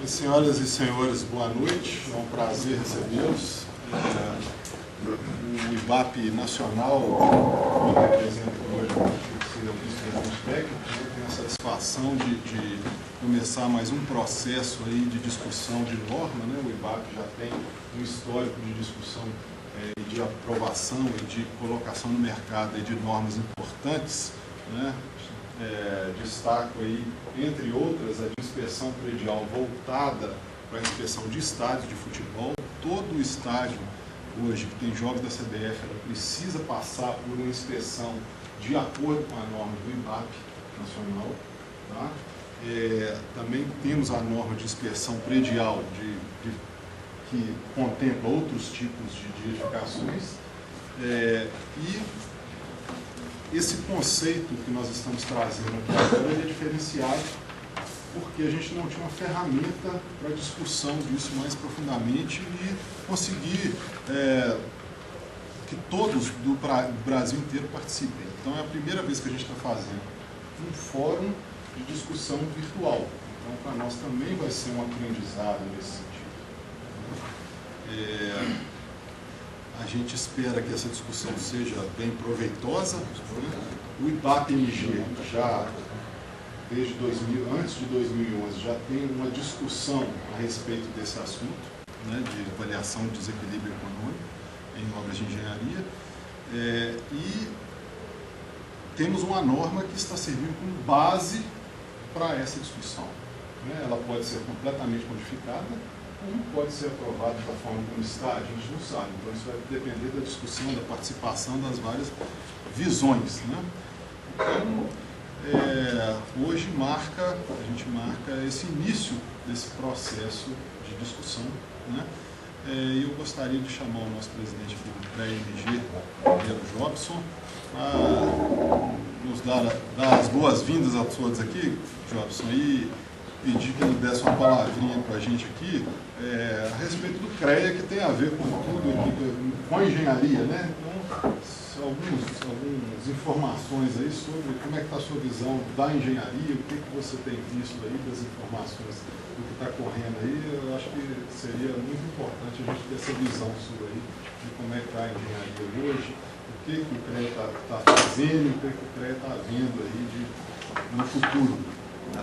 Senhoras e senhores, boa noite. É um prazer recebê-los. O IBAP Nacional, que representa hoje o vice-presidente técnico, tem a satisfação de começar mais um processo aí de discussão de norma, né? O IBAP já tem um histórico de discussão de aprovação e de colocação no mercado de normas importantes, né? Destaco aí, entre outras, a de inspeção predial voltada para a inspeção de estádios de futebol. Todo estádio hoje que tem jogos da CBF, ela precisa passar por uma inspeção de acordo com a norma do IBAP nacional. Tá? Também temos a norma de inspeção predial que contempla outros tipos de edificações. E esse conceito que nós estamos trazendo aqui agora é diferenciado porque a gente não tinha uma ferramenta para discussão disso mais profundamente e conseguir que todos do Brasil inteiro participem. Então é a primeira vez que a gente está fazendo um fórum de discussão virtual. Então para nós também vai ser um aprendizado nesse sentido. A gente espera que essa discussão seja bem proveitosa. O IBAP-MG já, desde antes de 2011, já tem uma discussão a respeito desse assunto, né, de avaliação de desequilíbrio econômico em obras de engenharia. E temos uma norma que está servindo como base para essa discussão. Né? Ela pode ser completamente modificada, como pode ser aprovado da forma como está, a gente não sabe. Então isso vai depender da discussão, da participação das várias visões. Né? Então, hoje a gente marca esse início desse processo de discussão. Né? E eu gostaria de chamar o nosso presidente do CREA-MG, Jobson, para nos dar as boas-vindas a todos aqui, Jobson, e pedir que ele desse uma palavrinha para a gente aqui a respeito do CREA, que tem a ver com tudo aqui, com a engenharia, né? Então, algumas informações aí sobre como é que está a sua visão da engenharia, o que você tem visto aí das informações do que está correndo aí. Eu acho que seria muito importante a gente ter essa visão sua aí de como é que está a engenharia hoje, o que o CREA está fazendo, o que o CREA está vendo aí no futuro. Tá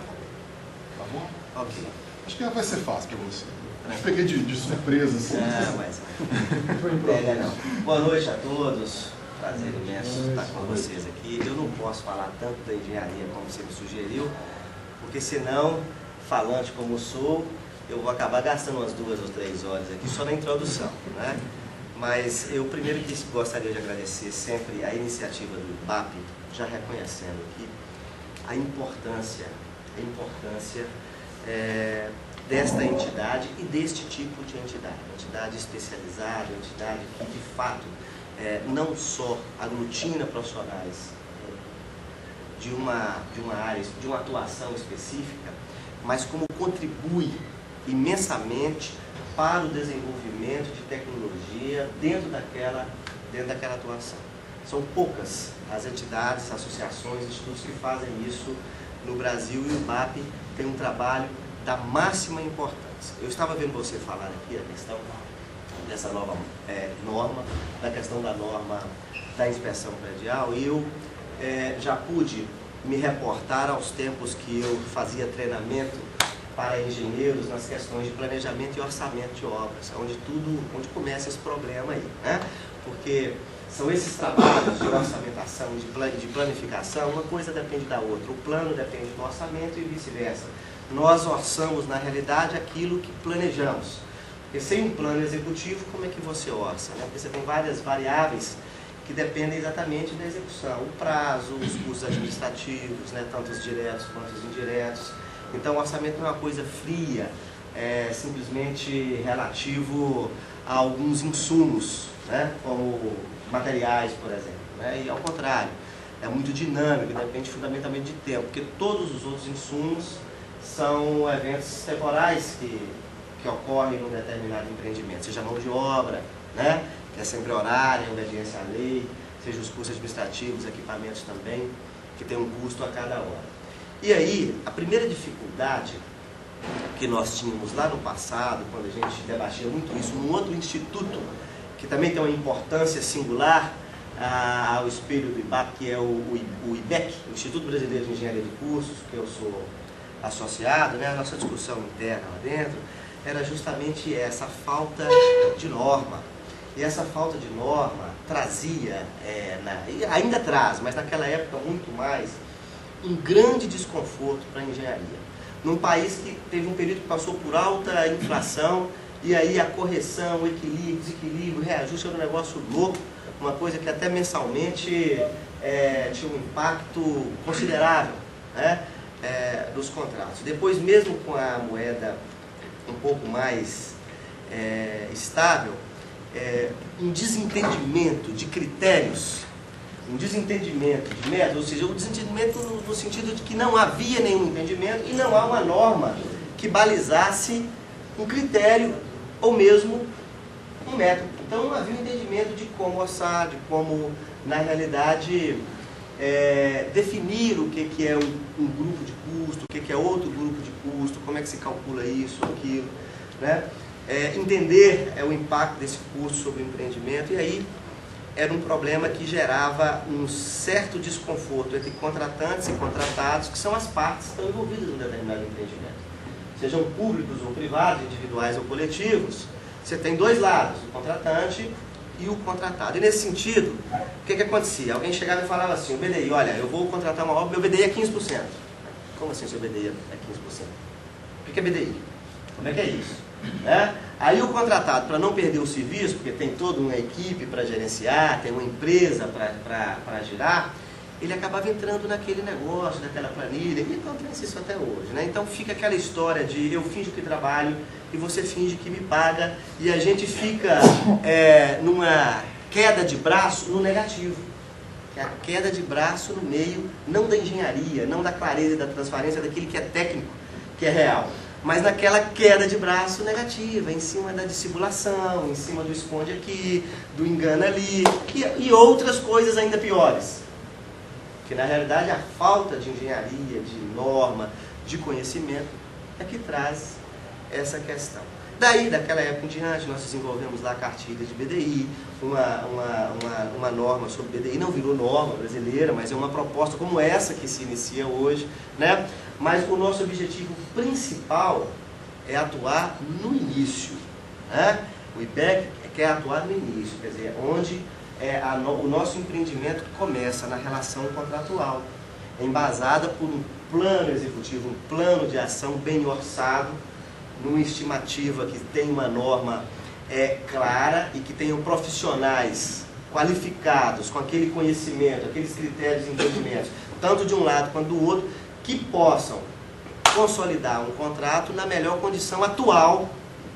bom? Ok. Acho que vai ser fácil para você. Eu peguei de surpresa. Assim. Não, mas pega não. Boa noite a todos. Prazer imenso estar com vocês aqui. Eu não posso falar tanto da engenharia como você me sugeriu, porque senão, falante como sou, eu vou acabar gastando umas 2 ou 3 horas aqui só na introdução, né? Mas eu primeiro gostaria de agradecer sempre a iniciativa do IBAP, já reconhecendo aqui a importância desta entidade e deste tipo de entidade especializada, entidade que de fato não só aglutina profissionais de uma área, de uma atuação específica, mas como contribui imensamente para o desenvolvimento de tecnologia dentro daquela atuação. São poucas as entidades, associações, institutos que fazem isso no Brasil, e o IBAP tem um trabalho da máxima importância. Eu estava vendo você falar aqui a questão dessa nova norma, da questão da norma da inspeção predial, e eu já pude me reportar aos tempos que eu fazia treinamento para engenheiros nas questões de planejamento e orçamento de obras, onde começa esse problema aí, né? Porque são esses trabalhos de orçamentação, de planificação, uma coisa depende da outra. O plano depende do orçamento e vice-versa. Nós orçamos, na realidade, aquilo que planejamos. Porque sem um plano executivo, como é que você orça? Né? Porque você tem várias variáveis que dependem exatamente da execução. O prazo, os custos administrativos, né? Tanto os diretos quanto os indiretos. Então, o orçamento não é uma coisa fria, simplesmente relativo a alguns insumos, né? Como materiais, por exemplo, né? E ao contrário, é muito dinâmico, depende fundamentalmente de tempo, porque todos os outros insumos são eventos temporais que ocorrem num determinado empreendimento, seja mão de obra, né? Que é sempre horária, obediência à lei, seja os custos administrativos, equipamentos também, que tem um custo a cada hora. E aí, a primeira dificuldade que nós tínhamos lá no passado, quando a gente debatia muito isso, num outro instituto, que também tem uma importância singular ao espelho do IBAP, que é o IBEC, o Instituto Brasileiro de Engenharia de Cursos, que eu sou associado, né? A nossa discussão interna lá dentro era justamente essa falta de norma. E essa falta de norma trazia, e ainda traz, mas naquela época muito mais, um grande desconforto para a engenharia. Num país que teve um período que passou por alta inflação, e aí a correção, o equilíbrio, desequilíbrio, reajuste era um negócio louco, uma coisa que até mensalmente tinha um impacto considerável, né, dos contratos. Depois, mesmo com a moeda um pouco mais estável, um desentendimento de critérios, um desentendimento de métodos, ou seja, um desentendimento no sentido de que não havia nenhum entendimento e não há uma norma que balizasse um critério ou mesmo um método. Então não havia um entendimento de como orçar, de como, na realidade, definir o que é um grupo de custo, o que é outro grupo de custo, como é que se calcula isso, aquilo, né? Entender o impacto desse custo sobre o empreendimento, e aí era um problema que gerava um certo desconforto entre contratantes e contratados, que são as partes que estão envolvidas no determinado empreendimento. Sejam públicos ou privados, individuais ou coletivos, você tem dois lados, o contratante e o contratado. E nesse sentido, o que acontecia? Alguém chegava e falava assim, o BDI, olha, eu vou contratar uma obra, meu BDI é 15%. Como assim seu BDI é 15%? O que é BDI? Como é que é isso? Aí o contratado, para não perder o serviço, porque tem toda uma equipe para gerenciar, tem uma empresa para girar, ele acabava entrando naquele negócio, naquela planilha, e acontece isso até hoje, né? Então fica aquela história de eu finjo que trabalho e você finge que me paga, e a gente fica numa queda de braço no negativo, que é a queda de braço no meio, não da engenharia, não da clareza e da transparência, daquele que é técnico, que é real, mas naquela queda de braço negativa, em cima da dissimulação, em cima do esconde aqui, do engano ali, e outras coisas ainda piores. Que na realidade a falta de engenharia, de norma, de conhecimento é que traz essa questão. Daí, daquela época em diante, nós desenvolvemos lá a cartilha de BDI, uma norma sobre BDI, não virou norma brasileira, mas é uma proposta como essa que se inicia hoje, né? Mas o nosso objetivo principal é atuar no início, né? O IBEC quer atuar no início, quer dizer, onde o nosso empreendimento começa na relação contratual, embasada por um plano executivo, um plano de ação bem orçado, numa estimativa que tem uma norma clara e que tenham profissionais qualificados com aquele conhecimento, aqueles critérios e entendimentos, tanto de um lado quanto do outro, que possam consolidar um contrato na melhor condição atual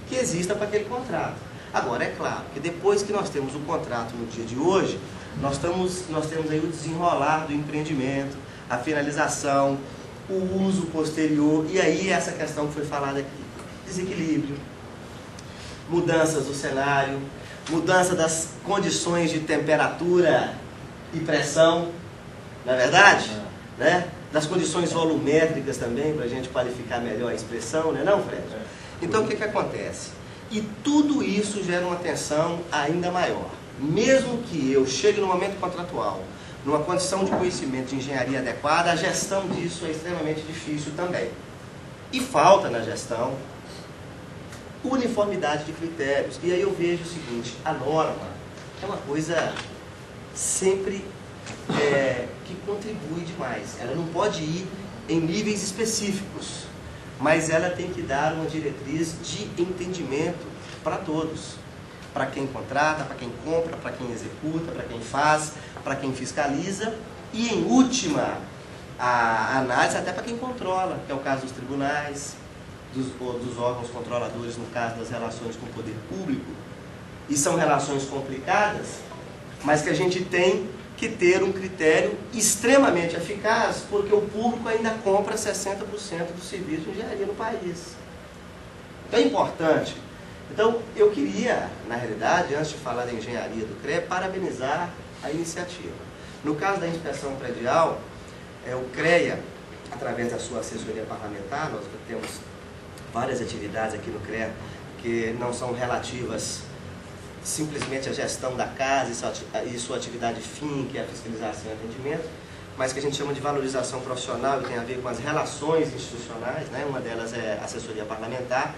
que exista para aquele contrato. Agora, é claro que depois que nós temos o contrato no dia de hoje, nós temos aí o desenrolar do empreendimento, a finalização, o uso posterior, e aí essa questão que foi falada aqui. Desequilíbrio, mudanças do cenário, mudança das condições de temperatura e pressão, não é verdade? Né? Das condições volumétricas também, para a gente qualificar melhor a expressão, não é não, Fred? Então o que acontece? E tudo isso gera uma tensão ainda maior. Mesmo que eu chegue no momento contratual, numa condição de conhecimento de engenharia adequada, a gestão disso é extremamente difícil também. E falta na gestão uniformidade de critérios. E aí eu vejo o seguinte, a norma é uma coisa sempre que contribui demais. Ela não pode ir em níveis específicos, mas ela tem que dar uma diretriz de entendimento para todos. Para quem contrata, para quem compra, para quem executa, para quem faz, para quem fiscaliza e, em última análise, até para quem controla, que é o caso dos tribunais, dos órgãos controladores, no caso das relações com o poder público. E são relações complicadas, mas que a gente tem que ter um critério extremamente eficaz, porque o público ainda compra 60% do serviço de engenharia no país. Então é importante. Então eu queria, na realidade, antes de falar da engenharia do CREA, parabenizar a iniciativa. No caso da inspeção predial, o CREA, através da sua assessoria parlamentar, nós temos várias atividades aqui no CREA que não são relativas simplesmente à gestão da casa e sua atividade fim, que é a fiscalização e atendimento, mas que a gente chama de valorização profissional e tem a ver com as relações institucionais, né? Uma delas é a assessoria parlamentar,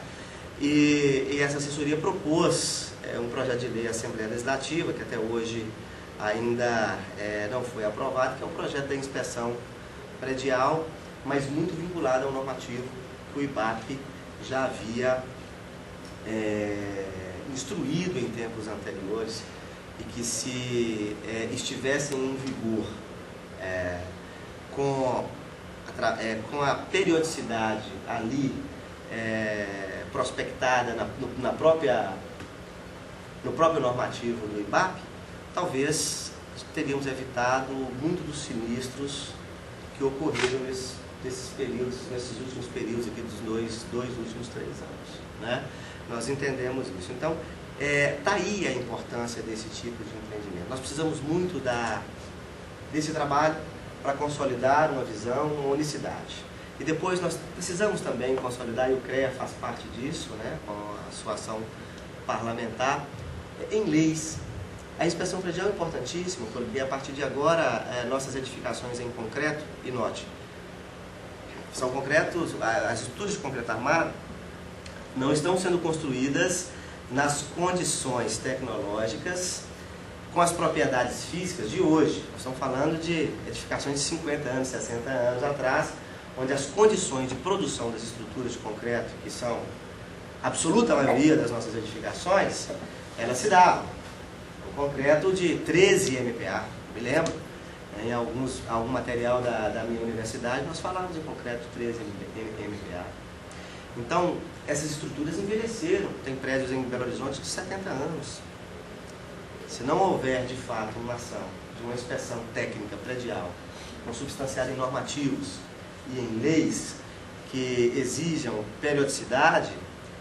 e essa assessoria propôs um projeto de lei à Assembleia Legislativa, que até hoje ainda não foi aprovado, que é um projeto da inspeção predial, mas muito vinculado ao normativo que o IBAP já havia instruído em tempos anteriores e que, se estivessem em vigor com a periodicidade ali prospectada no próprio normativo do IBAP, talvez teríamos evitado muito dos sinistros que ocorreram nesses últimos períodos aqui dos dois últimos 3 anos, né? Nós entendemos isso. Então, está aí a importância desse tipo de empreendimento. Nós precisamos muito desse trabalho para consolidar uma visão, uma unicidade. E depois nós precisamos também consolidar, e o CREA faz parte disso, né, com a sua ação parlamentar, em leis. A inspeção predial é importantíssima, porque a partir de agora, nossas edificações em concreto, e note, são concretos, as estruturas de concreto armado não estão sendo construídas nas condições tecnológicas com as propriedades físicas de hoje. Nós estamos falando de edificações de 50 anos, 60 anos atrás, onde as condições de produção das estruturas de concreto, que são a absoluta maioria das nossas edificações, elas se davam. O concreto de 13 MPa, me lembro, em algum material da minha universidade, nós falávamos de concreto 13 MPa. Então, essas estruturas envelheceram. Tem prédios em Belo Horizonte de 70 anos. Se não houver, de fato, uma ação de uma inspeção técnica predial, consubstanciada em normativos e em leis que exijam periodicidade,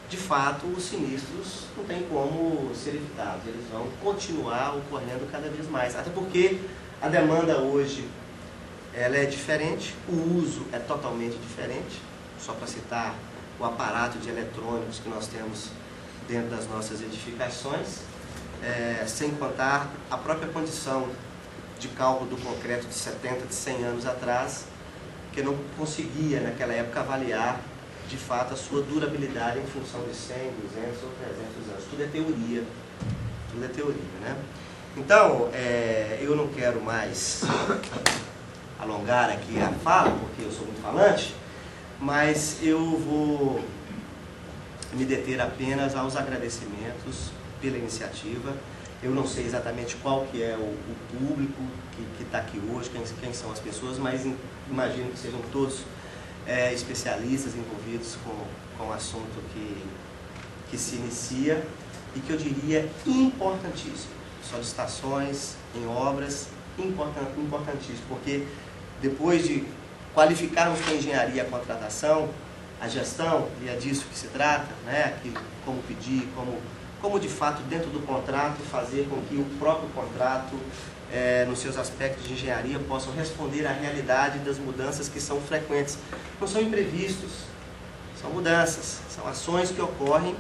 de fato, os sinistros não tem como ser evitados. Eles vão continuar ocorrendo cada vez mais. Até porque a demanda hoje ela é diferente, o uso é totalmente diferente. Só para citar o aparato de eletrônicos que nós temos dentro das nossas edificações, sem contar a própria condição de cálculo do concreto de 70, de 100 anos atrás, que não conseguia naquela época avaliar de fato a sua durabilidade em função de 100, 200 ou 300 anos. Tudo é teoria, né? Então, eu não quero mais alongar aqui a fala, porque eu sou muito falante, mas eu vou me deter apenas aos agradecimentos pela iniciativa. Eu não sei exatamente qual que é o público que está aqui hoje, quem são as pessoas, mas imagino que sejam todos especialistas envolvidos com o assunto que se inicia e que eu diria importantíssimo. Solicitações em obras, importantíssimo, porque depois de qualificarmos com a engenharia a contratação, a gestão, e é disso que se trata, né? Como pedir, como de fato dentro do contrato fazer com que o próprio contrato, nos seus aspectos de engenharia, possam responder à realidade das mudanças que são frequentes. Não são imprevistos, são mudanças, são ações que ocorrem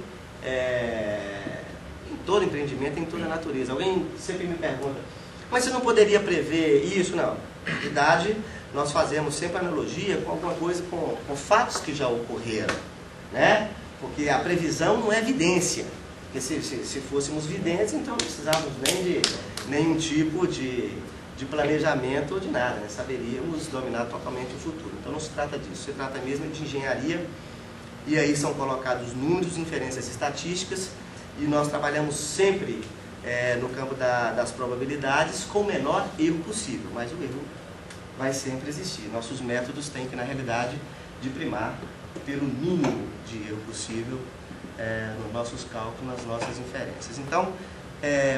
em todo empreendimento, em toda a natureza. Alguém sempre me pergunta, mas você não poderia prever isso? Não. Na verdade, nós fazemos sempre analogia com alguma coisa, com fatos que já ocorreram, né? Porque a previsão não é evidência. Porque se fôssemos videntes, então não precisávamos nem de nenhum tipo de planejamento ou de nada, né? Saberíamos dominar totalmente o futuro. Então não se trata disso, se trata mesmo de engenharia, e aí são colocados números, inferências estatísticas, e nós trabalhamos sempre no campo das probabilidades com o menor erro possível, mas o erro vai sempre existir. Nossos métodos têm que, na realidade, de primar pelo mínimo de erro possível nos nossos cálculos, nas nossas inferências. Então,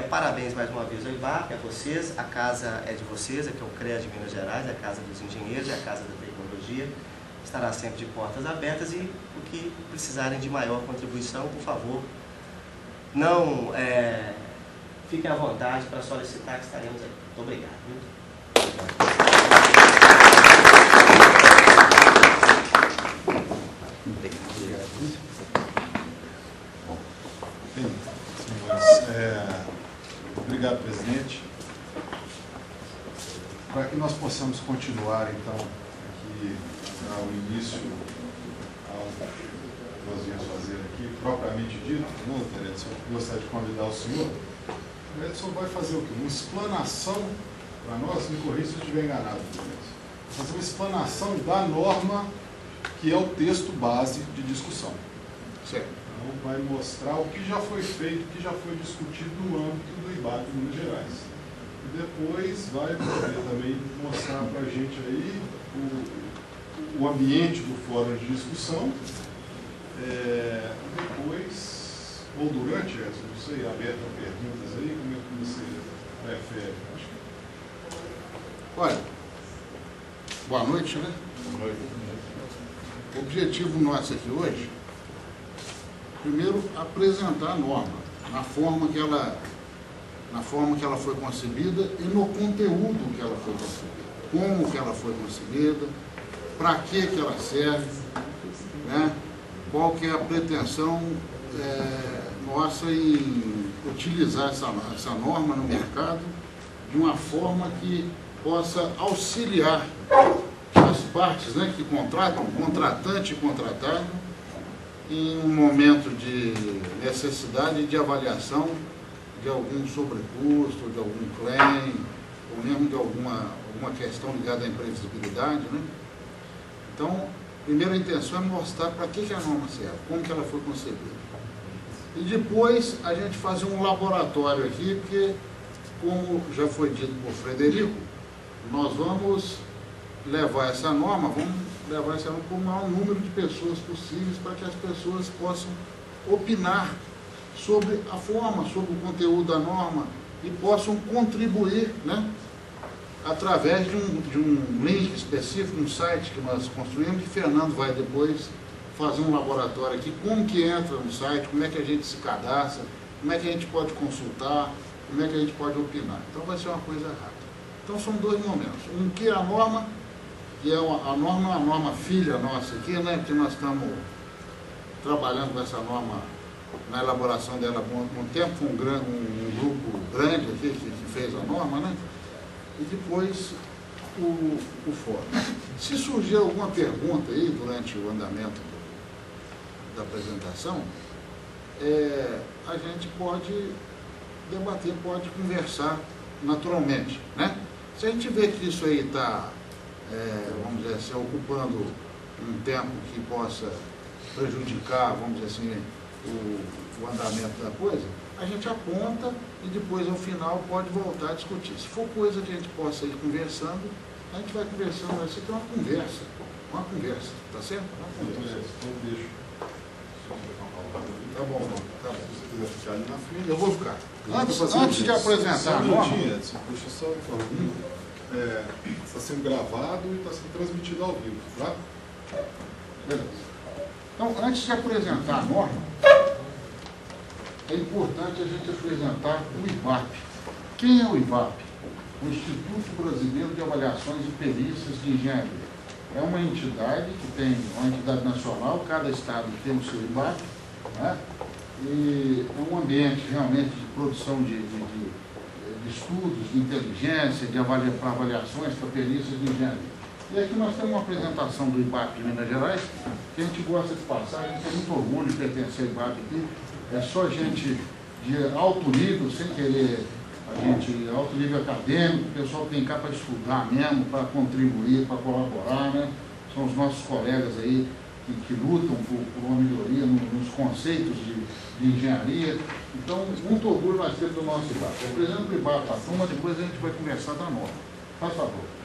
parabéns mais uma vez ao IBAP, a vocês. A casa é de vocês, aqui é o CREA de Minas Gerais, é a Casa dos Engenheiros, é a Casa da Tecnologia. Estará sempre de portas abertas, e o que precisarem de maior contribuição, por favor, não fiquem à vontade para solicitar, que estaremos aí. Muito obrigado. Obrigado. Obrigado, presidente. Para que nós possamos continuar, então, aqui ao início, ao que nós viemos fazer aqui, propriamente dito, Edson, eu gostaria de convidar o senhor. O Edson vai fazer o quê? Uma explanação, para nós, me corrija se eu estiver enganado, fazer uma explanação da norma que é o texto base de discussão. Certo. Então, vai mostrar o que já foi feito, o que já foi discutido no âmbito do IBAP de Minas Gerais. E depois vai poder também mostrar para a gente aí o ambiente do fórum de discussão. Depois, ou durante essa, não sei, aberta a perguntas aí, como é que você prefere? Olha, boa noite, né? Boa noite. O objetivo nosso aqui hoje, primeiro, apresentar a norma, na forma que ela foi concebida e no conteúdo que ela foi concebida. Como que ela foi concebida, para que ela serve, né? Qual que é a pretensão nossa em utilizar essa norma no mercado de uma forma que possa auxiliar as partes, né, que contratam, contratante e contratado, em um momento de necessidade de avaliação de algum sobrecusto, de algum claim, ou mesmo de alguma questão ligada à imprevisibilidade, né? Então, a primeira intenção é mostrar para que a norma serve, como que ela foi concebida. E depois a gente fazer um laboratório aqui, porque, como já foi dito por Frederico, nós vamos levar essa norma para o maior número de pessoas possíveis, para que as pessoas possam opinar sobre a forma, sobre o conteúdo da norma e possam contribuir, né, através de um link específico, um site que nós construímos, que Fernando vai depois fazer um laboratório aqui, como que entra no site, como é que a gente se cadastra, como é que a gente pode consultar, como é que a gente pode opinar. Então vai ser uma coisa rápida. Então são dois momentos. Um que é a norma, que é a norma filha nossa aqui, né, que nós estamos trabalhando com essa norma na elaboração dela há um tempo, com um grupo grande aqui que fez a norma, né? E depois o fórum. Se surgir alguma pergunta aí durante o andamento da apresentação, a gente pode debater, pode conversar naturalmente, né? Se a gente vê que isso aí está, vamos dizer assim, ocupando um tempo que possa prejudicar, vamos dizer assim, o andamento da coisa, a gente aponta e depois, ao final, pode voltar a discutir. Se for coisa que a gente possa ir conversando, a gente vai conversando. Isso aqui é uma conversa, tá certo? Uma conversa. Então, deixa. Tá bom. Se você quiser ficar ali na frente. Eu vou ficar. Antes de apresentar a norma... Deixa eu só informar. Está sendo gravado e está sendo transmitido ao vivo, tá? Beleza. Então, antes de apresentar a norma, é importante a gente apresentar o IBAP. Quem é o IBAP? O Instituto Brasileiro de Avaliações e Perícias de Engenharia. É uma entidade que tem, uma entidade nacional, cada estado tem o seu IBAP, né? E é um ambiente realmente de produção de estudos, de inteligência, para avaliações, para perícias de engenharia. E aqui nós temos uma apresentação do IBAP de Minas Gerais, que a gente gosta de passar, a gente tem muito orgulho de pertencer ao IBAP aqui. É só gente de alto nível, sem querer, alto nível acadêmico, o pessoal que vem cá para estudar mesmo, para contribuir, para colaborar, né? São os nossos colegas aí que lutam por uma melhoria nos conceitos de engenharia. Então, muito orgulho nós temos do nosso IBAP. Eu apresento o IBAP para a turma, depois a gente vai conversar da norma. Faz favor.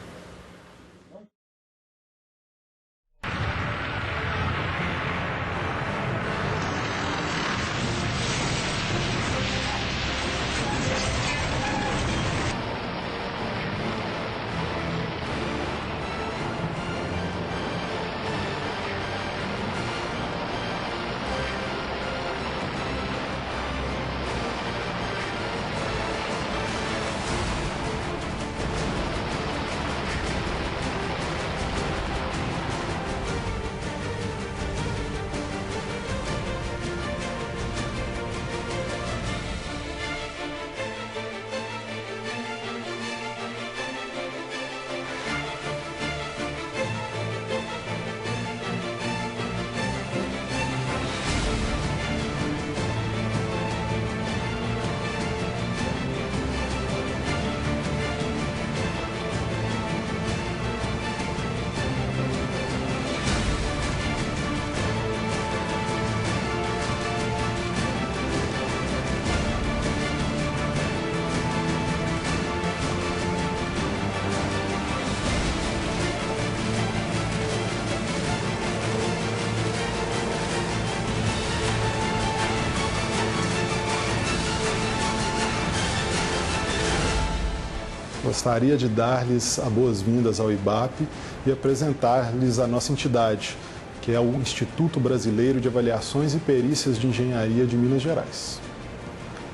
Gostaria de dar-lhes as boas-vindas ao IBAP e apresentar-lhes a nossa entidade, que é o Instituto Brasileiro de Avaliações e Perícias de Engenharia de Minas Gerais.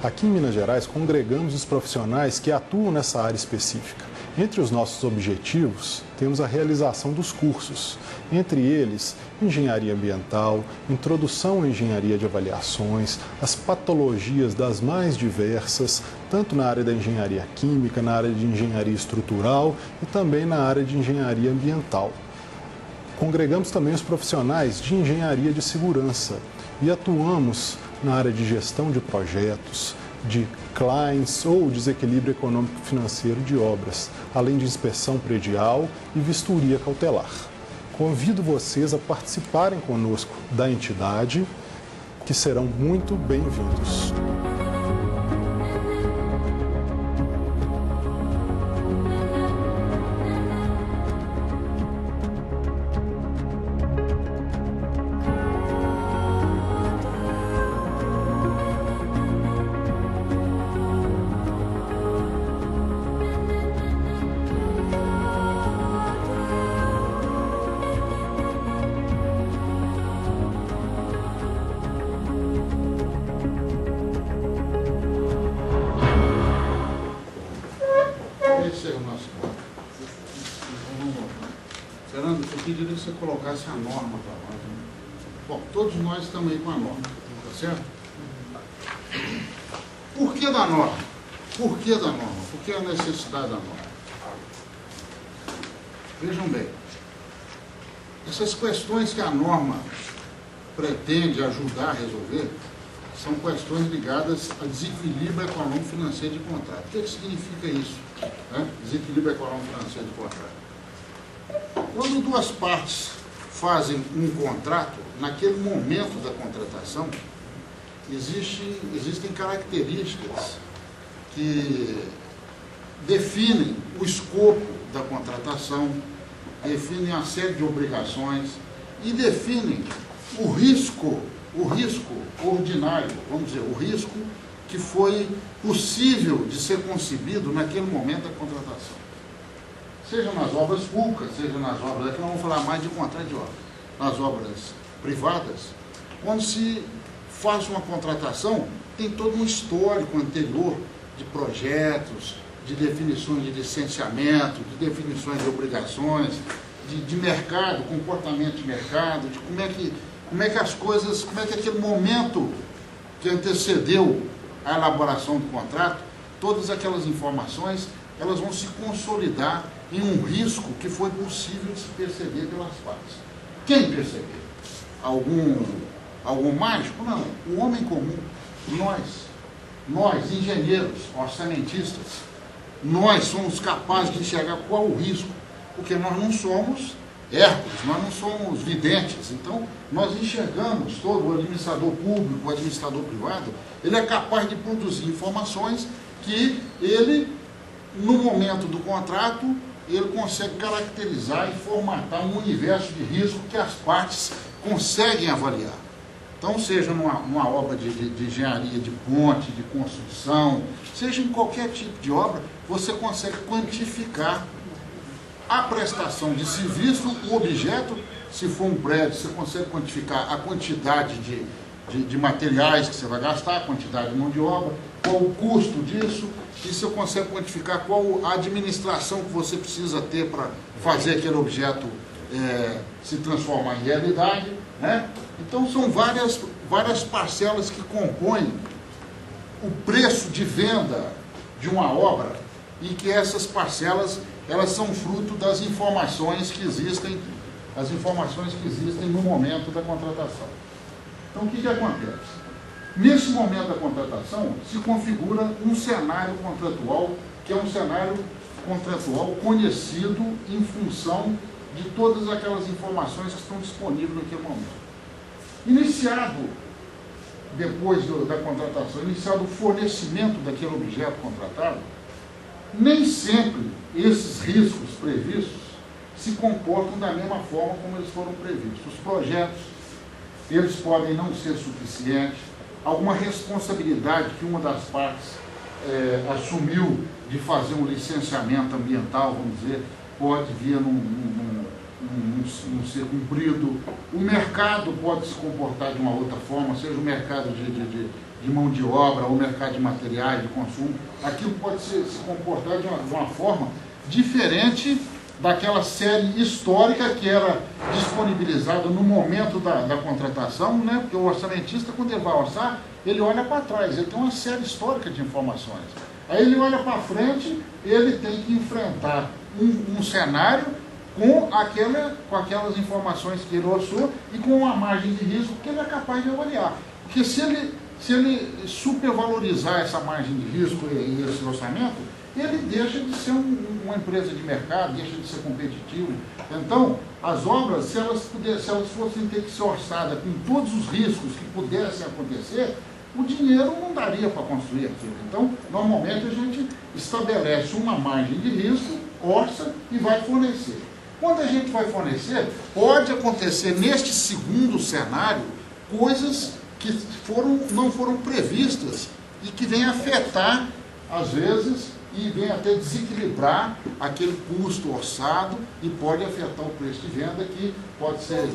Aqui em Minas Gerais, congregamos os profissionais que atuam nessa área específica. Entre os nossos objetivos, temos a realização dos cursos, entre eles, engenharia ambiental, introdução à engenharia de avaliações, as patologias das mais diversas, tanto na área da engenharia química, na área de engenharia estrutural e também na área de engenharia ambiental. Congregamos também os profissionais de engenharia de segurança e atuamos na área de gestão de projetos, de clients ou desequilíbrio econômico-financeiro de obras, além de inspeção predial e vistoria cautelar. Convido vocês a participarem conosco da entidade, que serão muito bem-vindos. Esse é o nosso ponto. Fernando, eu pediria que você colocasse a norma para nós. Né? Bom, todos nós estamos aí com a norma, tá certo? Por que da norma? Por que da norma? Por que a necessidade da norma? Vejam bem, essas questões que a norma pretende ajudar a resolver são questões ligadas a desequilíbrio econômico-financeiro de contrato. O que significa isso? Né? Desequilíbrio econômico-financeiro de contrato. Quando duas partes fazem um contrato, naquele momento da contratação, existem características que definem o escopo da contratação, definem a série de obrigações e definem o risco ordinário, vamos dizer, o risco que foi possível de ser concebido naquele momento da contratação. Seja nas obras públicas, seja nas obras, aqui nós vamos falar mais de contrato de obra, nas obras privadas, quando se faz uma contratação, tem todo um histórico anterior de projetos, de definições de licenciamento, de definições de obrigações, de mercado, comportamento de mercado, de como é que as coisas, como é que aquele momento que antecedeu a elaboração do contrato, todas aquelas informações, elas vão se consolidar em um risco que foi possível de se perceber pelas partes. Quem percebeu? Algum mágico? Não. O homem comum. Nós, engenheiros, orçamentistas, nós somos capazes de enxergar qual o risco, porque nós não somos Hércules, nós não somos videntes. Então, nós enxergamos todo o administrador público, o administrador privado, ele é capaz de produzir informações que ele, no momento do contrato, ele consegue caracterizar e formatar um universo de risco que as partes conseguem avaliar. Então, seja numa obra de engenharia, de ponte, de construção, seja em qualquer tipo de obra, você consegue quantificar a prestação de serviço, o objeto. Se for um prédio, você consegue quantificar a quantidade de materiais que você vai gastar, a quantidade de mão de obra, qual o custo disso, e você consegue quantificar qual a administração que você precisa ter para fazer aquele objeto se transformar em realidade, né? Então, são várias parcelas que compõem o preço de venda de uma obra, e que essas parcelas, elas são fruto das informações que existem, no momento da contratação. Então, o que acontece? Nesse momento da contratação, se configura um cenário contratual, que é um cenário contratual conhecido em função de todas aquelas informações que estão disponíveis naquele momento. Iniciado, depois da contratação, iniciado o fornecimento daquele objeto contratado, nem sempre esses riscos previstos se comportam da mesma forma como eles foram previstos. Os projetos, eles podem não ser suficientes, alguma responsabilidade que uma das partes assumiu de fazer um licenciamento ambiental, vamos dizer, pode vir não ser cumprido. O mercado pode se comportar de uma outra forma, seja o mercado de mão de obra ou o mercado de materiais de consumo. Aquilo pode se comportar de uma forma diferente daquela série histórica que era disponibilizada no momento da contratação, né? Porque o orçamentista, quando ele vai orçar, ele olha para trás, ele tem uma série histórica de informações. Aí ele olha para frente, ele tem que enfrentar um cenário com aquelas informações que ele orçou e com uma margem de risco que ele é capaz de avaliar. Porque se ele supervalorizar essa margem de risco e esse orçamento, ele deixa de ser uma empresa de mercado, deixa de ser competitivo. Então, as obras, se elas fossem ter que ser orçadas com todos os riscos que pudessem acontecer, o dinheiro não daria para construir aquilo. Então, normalmente a gente estabelece uma margem de risco, orça e vai fornecer. Quando a gente vai fornecer, pode acontecer neste segundo cenário coisas que não foram previstas e que vêm afetar, às vezes, e vem até desequilibrar aquele custo orçado e pode afetar o preço de venda, que pode ser,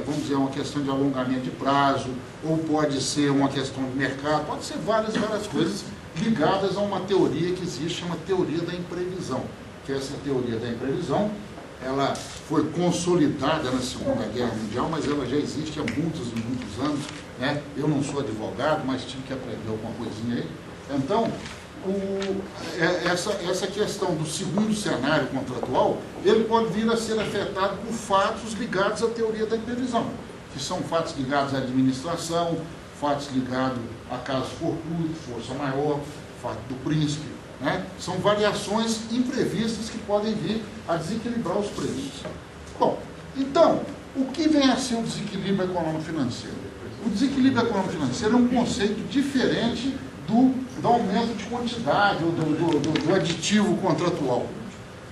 vamos dizer, uma questão de alongamento de prazo, ou pode ser uma questão de mercado, pode ser várias coisas ligadas a uma teoria que existe, chama teoria da imprevisão, que essa teoria da imprevisão, ela foi consolidada na Segunda Guerra Mundial, mas ela já existe há muitos e muitos anos, né? Eu não sou advogado, mas tive que aprender alguma coisinha aí. Então, essa questão do segundo cenário contratual, ele pode vir a ser afetado por fatos ligados à teoria da imprevisão, que são fatos ligados à administração, fatos ligados a caso fortuito, força maior, fato do príncipe, né? São variações imprevistas que podem vir a desequilibrar os preços. Bom, então, o que vem a ser o desequilíbrio econômico-financeiro? O desequilíbrio econômico-financeiro é um conceito diferente do aumento de quantidade ou do aditivo contratual.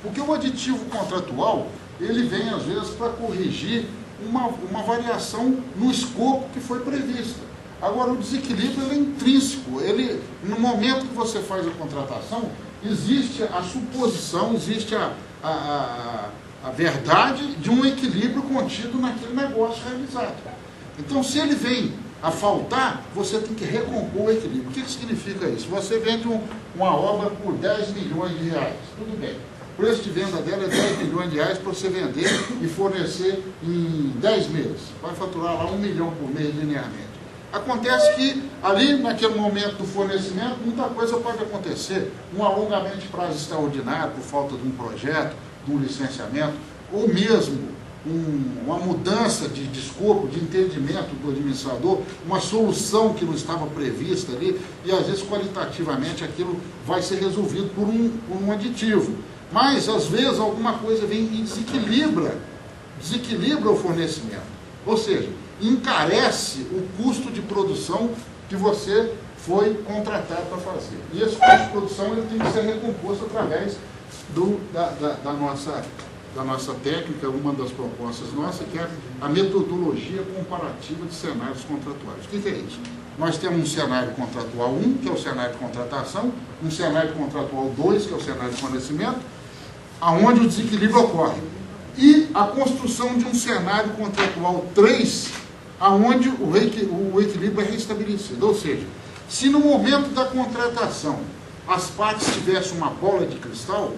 Porque o aditivo contratual, ele vem às vezes para corrigir uma variação no escopo que foi prevista. Agora, o desequilíbrio ele é intrínseco, no momento que você faz a contratação, existe a suposição, existe a verdade de um equilíbrio contido naquele negócio realizado. Então, se ele vem a faltar, você tem que recompor o equilíbrio. O que significa isso? Você vende uma obra por 10 milhões de reais, tudo bem. O preço de venda dela é 10 milhões de reais para você vender e fornecer em 10 meses. Vai faturar lá 1 milhão por mês linearmente. Acontece que ali, naquele momento do fornecimento, muita coisa pode acontecer. Um alongamento de prazo extraordinário por falta de um projeto, de um licenciamento, ou mesmo uma mudança de escopo, de entendimento do administrador, uma solução que não estava prevista ali, e às vezes qualitativamente aquilo vai ser resolvido por um aditivo. Mas às vezes alguma coisa vem e desequilibra o fornecimento. Ou seja, encarece o custo de produção que você foi contratado para fazer. E esse custo de produção ele tem que ser recomposto através da nossa técnica, uma das propostas nossas, que é a metodologia comparativa de cenários contratuais. O que é isso? Nós temos um cenário contratual 1, que é o cenário de contratação, um cenário contratual 2, que é o cenário de fornecimento, aonde o desequilíbrio ocorre. E a construção de um cenário contratual 3, aonde o equilíbrio é restabelecido. Ou seja, se no momento da contratação as partes tivessem uma bola de cristal,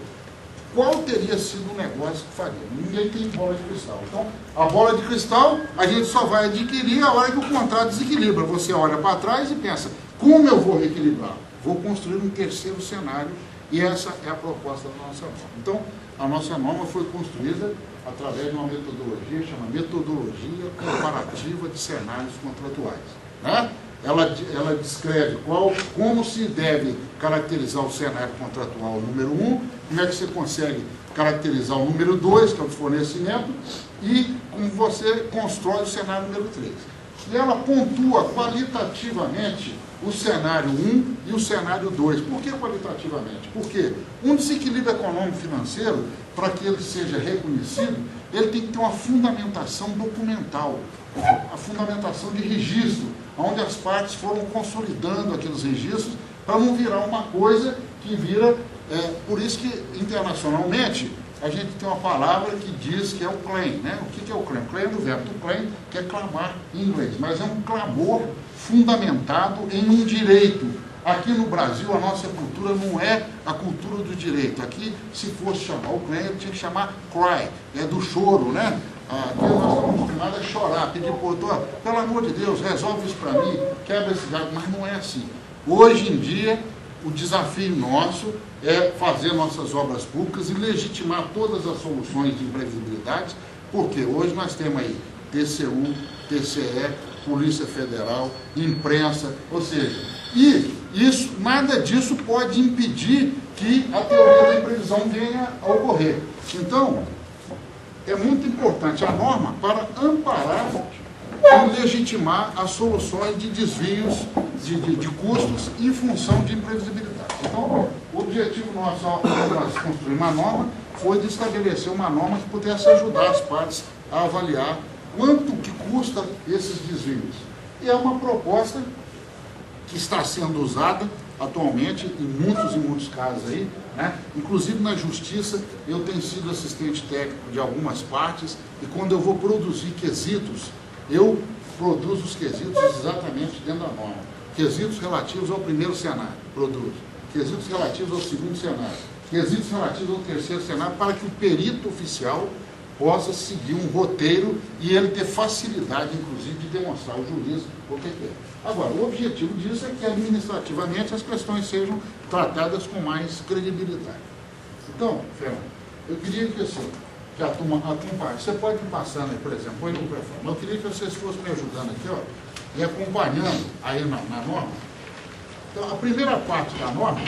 qual teria sido o negócio que faria? Ninguém tem bola de cristal. Então, a bola de cristal a gente só vai adquirir a hora que o contrato desequilibra. Você olha para trás e pensa, como eu vou reequilibrar? Vou construir um terceiro cenário, e essa é a proposta da nossa norma. Então, a nossa norma foi construída através de uma metodologia, chama Metodologia Comparativa de Cenários Contratuais, né? Ela descreve como se deve caracterizar o cenário contratual número 1, como é que você consegue caracterizar o número 2, que é o de fornecimento, e como você constrói o cenário número 3. E ela pontua qualitativamente o cenário 1 e o cenário 2. Por que qualitativamente? Porque um desequilíbrio econômico-financeiro, para que ele seja reconhecido, ele tem que ter uma fundamentação documental, a fundamentação de registro, onde as partes foram consolidando aqueles registros para não virar uma coisa que vira... por isso que, internacionalmente, a gente tem uma palavra que diz que é o claim, né? O que é o claim? O claim é do verbo to claim, que é clamar em inglês, mas é um clamor fundamentado em um direito. Aqui no Brasil, a nossa cultura não é a cultura do direito. Aqui, se fosse chamar o claim, eu tinha que chamar cry, é do choro, né? Aqui nós estamos acostumados a chorar, pedir para o doutor, pelo amor de Deus, resolve isso para mim, quebra esse galho, mas não é assim. Hoje em dia, o desafio nosso é fazer nossas obras públicas e legitimar todas as soluções de imprevisibilidade, porque hoje nós temos aí TCU, TCE, Polícia Federal, imprensa, ou seja, e isso, nada disso pode impedir que a teoria da imprevisão venha a ocorrer. Então, é muito importante a norma para amparar e legitimar as soluções de desvios de custos em função de imprevisibilidade. Então, o objetivo nosso ao nós construir uma norma foi de estabelecer uma norma que pudesse ajudar as partes a avaliar quanto que custa esses desvios. E é uma proposta que está sendo usada atualmente em muitos casos aí, né? Inclusive na justiça, eu tenho sido assistente técnico de algumas partes e quando eu vou produzir quesitos, eu produzo os quesitos exatamente dentro da norma. Quesitos relativos ao primeiro cenário, produzo. Quesitos relativos ao segundo cenário. Quesitos relativos ao terceiro cenário, para que o perito oficial possa seguir um roteiro e ele ter facilidade, inclusive, de demonstrar ao juiz o que é. Agora, o objetivo disso é que, administrativamente, as questões sejam tratadas com mais credibilidade. Então, Fernando, eu queria que assim, que a turma acompanhe. Você pode ir passando aí, por exemplo, põe no microfone. Mas eu queria que vocês fossem me ajudando aqui, ó, e acompanhando aí na norma. Então, a primeira parte da norma,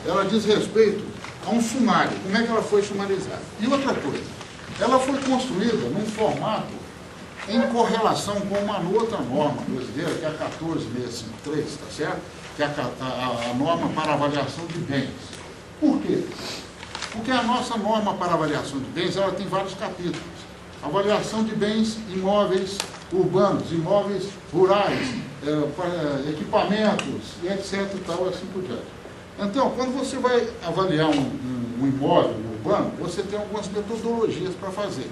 ela diz respeito a um sumário, como é que ela foi sumarizada. E outra coisa, ela foi construída num formato em correlação com uma outra norma brasileira, que é a 14653, tá certo? Que é a norma para avaliação de bens. Por quê? Porque a nossa norma para avaliação de bens, ela tem vários capítulos. Avaliação de bens imóveis urbanos, imóveis rurais, equipamentos, etc. e tal, assim por diante. Então, quando você vai avaliar um imóvel urbano, você tem algumas metodologias para fazer.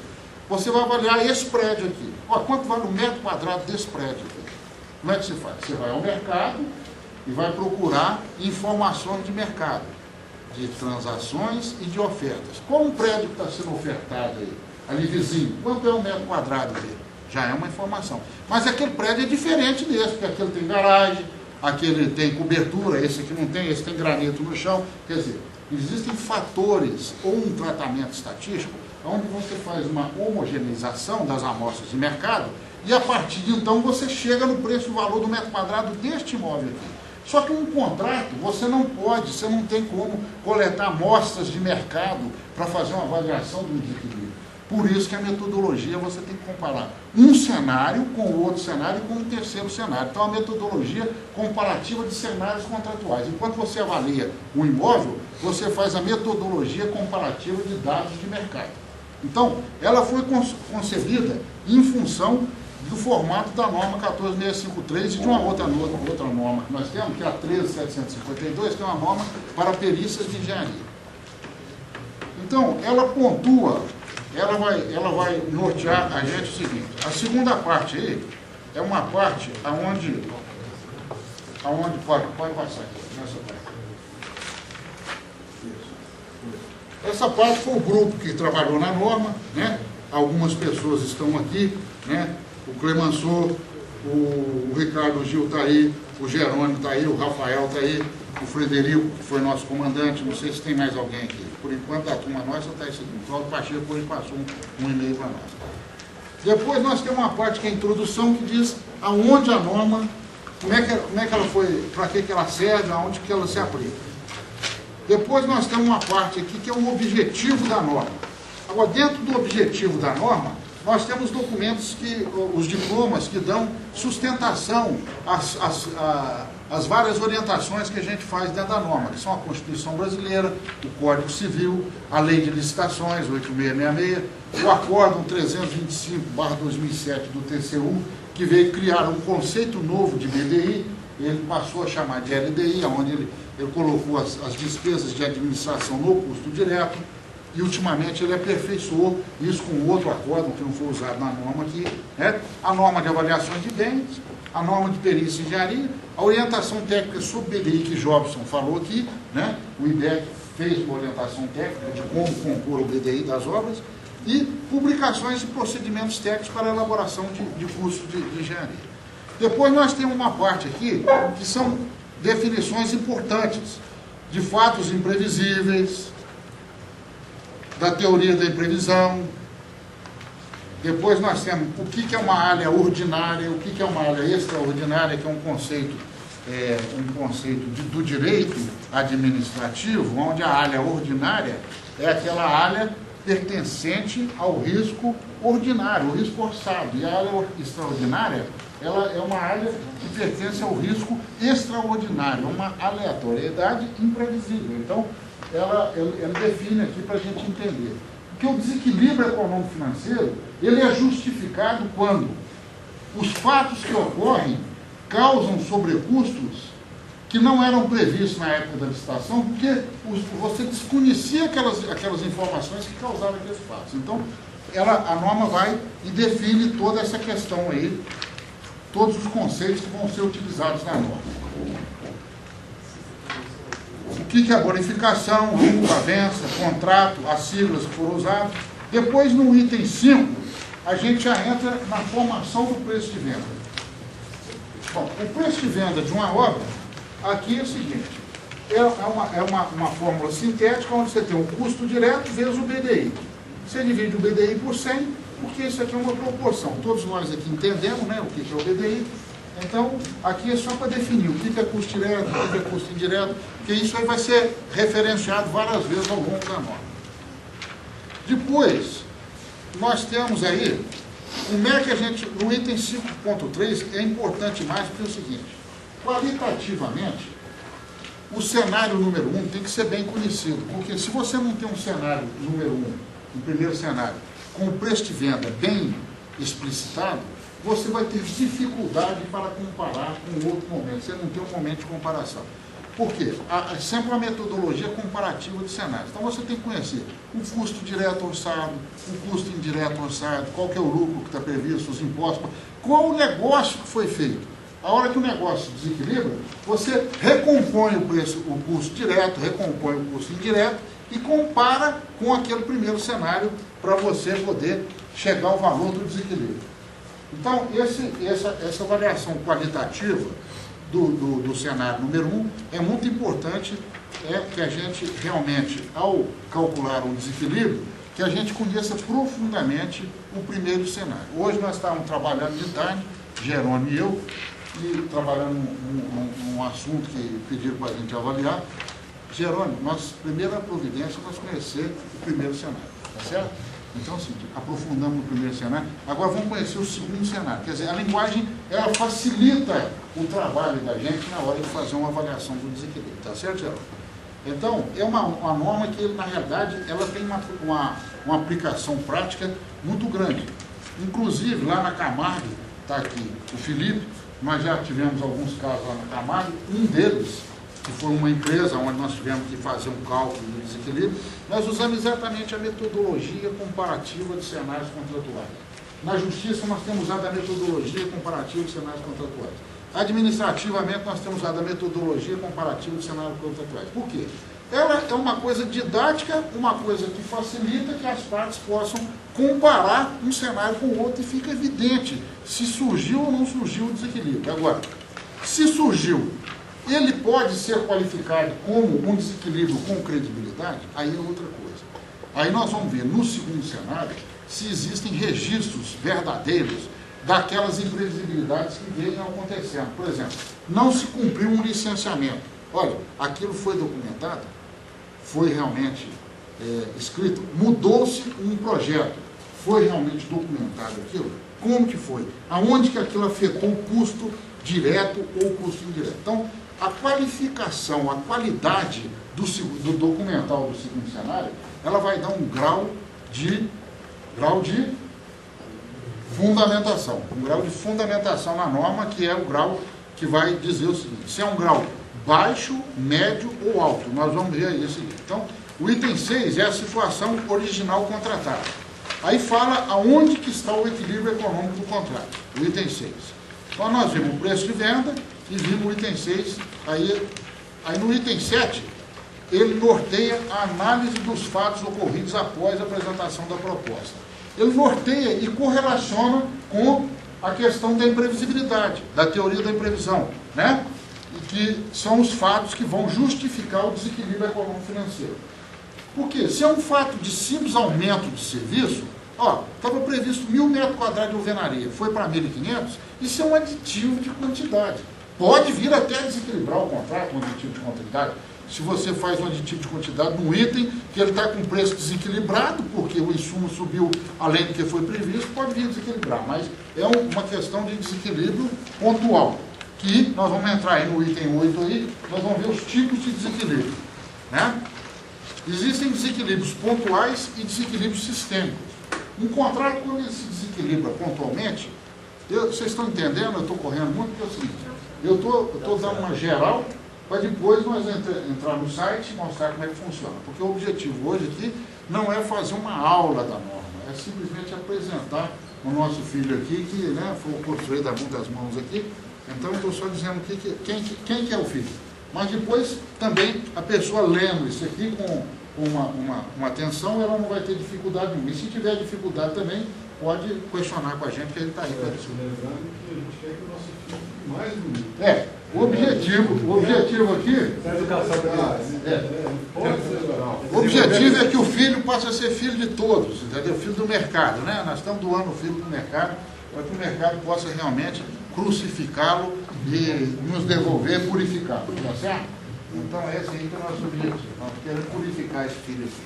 Você vai avaliar esse prédio aqui. Ó, quanto vale o metro quadrado desse prédio aqui? Como é que se faz? Você vai ao mercado e vai procurar informações de mercado, de transações e de ofertas. Qual o prédio que está sendo ofertado aí? Ali vizinho, quanto é o metro quadrado dele? Já é uma informação. Mas aquele prédio é diferente desse, porque aquele tem garagem, aquele tem cobertura, esse aqui não tem, esse tem granito no chão. Quer dizer, existem fatores ou um tratamento estatístico onde você faz uma homogeneização das amostras de mercado e a partir de então você chega no preço e valor do metro quadrado deste imóvel aqui. Só que um contrato, você não pode, você não tem como coletar amostras de mercado para fazer uma avaliação do desequilíbrio. Por isso que a metodologia você tem que comparar um cenário com o outro cenário e com o terceiro cenário. Então a metodologia comparativa de cenários contratuais. Enquanto você avalia um imóvel, você faz a metodologia comparativa de dados de mercado. Então, ela foi concebida em função do formato da norma 14653 e de uma outra norma que nós temos, que é a 13752, que é uma norma para perícias de engenharia. Então, ela pontua, ela vai nortear a gente o seguinte: a segunda parte aí é uma parte aonde pode passar aqui, nessa parte. Essa parte foi o grupo que trabalhou na norma, né? Algumas pessoas estão aqui, né? O Clemenceau, o Ricardo Gil está aí, o Jerônimo está aí, o Rafael está aí, o Frederico, que foi nosso comandante, não sei se tem mais alguém aqui. Por enquanto, a turma nossa está esse aqui. O Cláudio Pacheco depois passou um e-mail para nós. Depois nós temos uma parte que é a introdução, que diz aonde a norma, como é que ela foi, para que ela serve, aonde que ela se aplica. Depois nós temos uma parte aqui que é o objetivo da norma. Agora, dentro do objetivo da norma, nós temos documentos, os diplomas que dão sustentação às várias orientações que a gente faz dentro da norma, que são a Constituição Brasileira, o Código Civil, a Lei de Licitações, 8666, o Acórdão 325/2007 do TCU, que veio criar um conceito novo de BDI. ele passou a chamar de LDI, onde ele colocou as despesas de administração no custo direto, e ultimamente ele aperfeiçoou isso com outro acórdão que não foi usado na norma aqui, né? A norma de avaliações de bens, a norma de perícia e engenharia, a orientação técnica sobre BDI que Jobson falou aqui, né? O IBEC fez uma orientação técnica de como compor o BDI das obras, e publicações e procedimentos técnicos para a elaboração de cursos de engenharia. Depois nós temos uma parte aqui que são definições importantes de fatos imprevisíveis, da teoria da imprevisão. Depois nós temos o que é uma área ordinária, o que é uma área extraordinária, que é um conceito do direito administrativo, onde a área ordinária é aquela área pertencente ao risco ordinário, o risco orçado. E a área extraordinária, ela é uma área que pertence ao risco extraordinário, uma aleatoriedade imprevisível. Então, ela define aqui para a gente entender. Porque o desequilíbrio econômico-financeiro, ele é justificado quando os fatos que ocorrem causam sobrecustos que não eram previstos na época da licitação, porque você desconhecia aquelas informações que causaram aqueles fatos. Então, a norma vai e define toda essa questão aí, todos os conceitos que vão ser utilizados na norma. O que é bonificação, lucro, avença, contrato, as siglas que foram usadas. Depois, no item 5, a gente já entra na formação do preço de venda. Bom, o preço de venda de uma obra, aqui é o seguinte, é uma fórmula sintética onde você tem o custo direto vezes o BDI. Você divide o BDI por 100, porque isso aqui é uma proporção. Todos nós aqui entendemos, né, o que é o BDI. Então, aqui é só para definir o que é custo direto, o que é custo indireto, porque isso aí vai ser referenciado várias vezes ao longo da norma. Depois, nós temos aí, como é que a gente, no item 5.3, é importante mais, porque é o seguinte, qualitativamente, o cenário número 1 tem que ser bem conhecido, porque se você não tem um cenário número 1, um primeiro cenário, com o preço de venda bem explicitado, você vai ter dificuldade para comparar com outro momento, você não tem um momento de comparação. Por quê? É sempre uma metodologia comparativa de cenários. Então você tem que conhecer o custo direto orçado, o custo indireto orçado, qual que é o lucro que está previsto, os impostos, qual o negócio que foi feito. A hora que o negócio desequilibra, você recompõe o preço, o custo direto, recompõe o custo indireto e compara com aquele primeiro cenário para você poder chegar ao valor do desequilíbrio. Então, essa avaliação qualitativa do cenário número 1 é muito importante, que a gente realmente, ao calcular um desequilíbrio, que a gente conheça profundamente o primeiro cenário. Hoje nós estávamos trabalhando de tarde, Jerônimo e eu, e trabalhando num assunto que pediram para a gente avaliar. Jerônimo, nossa primeira providência é nós conhecer o primeiro cenário, tá certo? Então, assim, aprofundamos no primeiro cenário, agora vamos conhecer o segundo cenário. Quer dizer, a linguagem, ela facilita o trabalho da gente na hora de fazer uma avaliação do desequilíbrio, tá certo, Jerônimo? Então, é uma norma que, na realidade, ela tem uma aplicação prática muito grande. Inclusive, lá na Camargo, está aqui o Felipe, nós já tivemos alguns casos lá na Camargo, um deles, que foi uma empresa onde nós tivemos que fazer um cálculo do desequilíbrio, nós usamos exatamente a metodologia comparativa de cenários contratuais. Na Justiça, nós temos usado a metodologia comparativa de cenários contratuais. Administrativamente, nós temos usado a metodologia comparativa de cenários contratuais. Por quê? Ela é uma coisa didática, uma coisa que facilita que as partes possam comparar um cenário com o outro e fica evidente se surgiu ou não surgiu o desequilíbrio. Agora, se surgiu, ele pode ser qualificado como um desequilíbrio com credibilidade? Aí é outra coisa. Aí nós vamos ver no segundo cenário se existem registros verdadeiros daquelas imprevisibilidades que vêm acontecendo. Por exemplo, não se cumpriu um licenciamento. Olha, aquilo foi documentado, foi realmente escrito, mudou-se um projeto, foi realmente documentado aquilo? Como que foi? Aonde que aquilo afetou o custo direto ou o custo indireto? Então, a qualificação, a qualidade do documental do segundo cenário, ela vai dar um grau de fundamentação. Um grau de fundamentação na norma, que é o grau que vai dizer o seguinte, se é um grau baixo, médio ou alto. Nós vamos ver aí a seguir. Então, o item 6 é a situação original contratada. Aí fala aonde que está o equilíbrio econômico do contrato, o item 6. Então, nós vimos o preço de venda e vimos o item 6. Aí no item 7, ele norteia a análise dos fatos ocorridos após a apresentação da proposta. Ele norteia e correlaciona com a questão da imprevisibilidade, da teoria da imprevisão, né? E que são os fatos que vão justificar o desequilíbrio econômico-financeiro. Porque se é um fato de simples aumento de serviço, estava previsto 1.000 metros quadrados de alvenaria, foi para 1.500, isso é um aditivo de quantidade. Pode vir até a desequilibrar o contrato, um aditivo de quantidade. Se você faz um aditivo de quantidade num item que ele está com preço desequilibrado, porque o insumo subiu além do que foi previsto, pode vir a desequilibrar. Mas é uma questão de desequilíbrio pontual, que nós vamos entrar aí no item 8, aí, nós vamos ver os tipos de desequilíbrio, né? Existem desequilíbrios pontuais e desequilíbrios sistêmicos. Um contrato, quando ele se desequilibra pontualmente, vocês estão entendendo? Eu estou correndo muito, porque é o seguinte, eu estou dando uma geral, para depois nós entrar no site e mostrar como é que funciona. Porque o objetivo hoje aqui não é fazer uma aula da norma, é simplesmente apresentar o nosso filho aqui, que, né, foi construído a muitas mãos aqui. Então, eu estou só dizendo quem que é o filho. Mas depois, também, a pessoa lendo isso aqui com uma atenção, ela não vai ter dificuldade nenhuma. E se tiver dificuldade também, pode questionar com a gente, que ele está aí para isso. Lembrando que a gente quer que o nosso filho fique mais bonito. O objetivo aqui... O objetivo é que o filho passe a ser filho de todos, entendeu? Filho do mercado, né? Nós estamos doando o filho do mercado, para que o mercado possa realmente crucificá-lo e nos devolver, purificá-lo, tá certo? Então, esse aí que é o nosso objetivo. Nós queremos purificar esse filho aqui.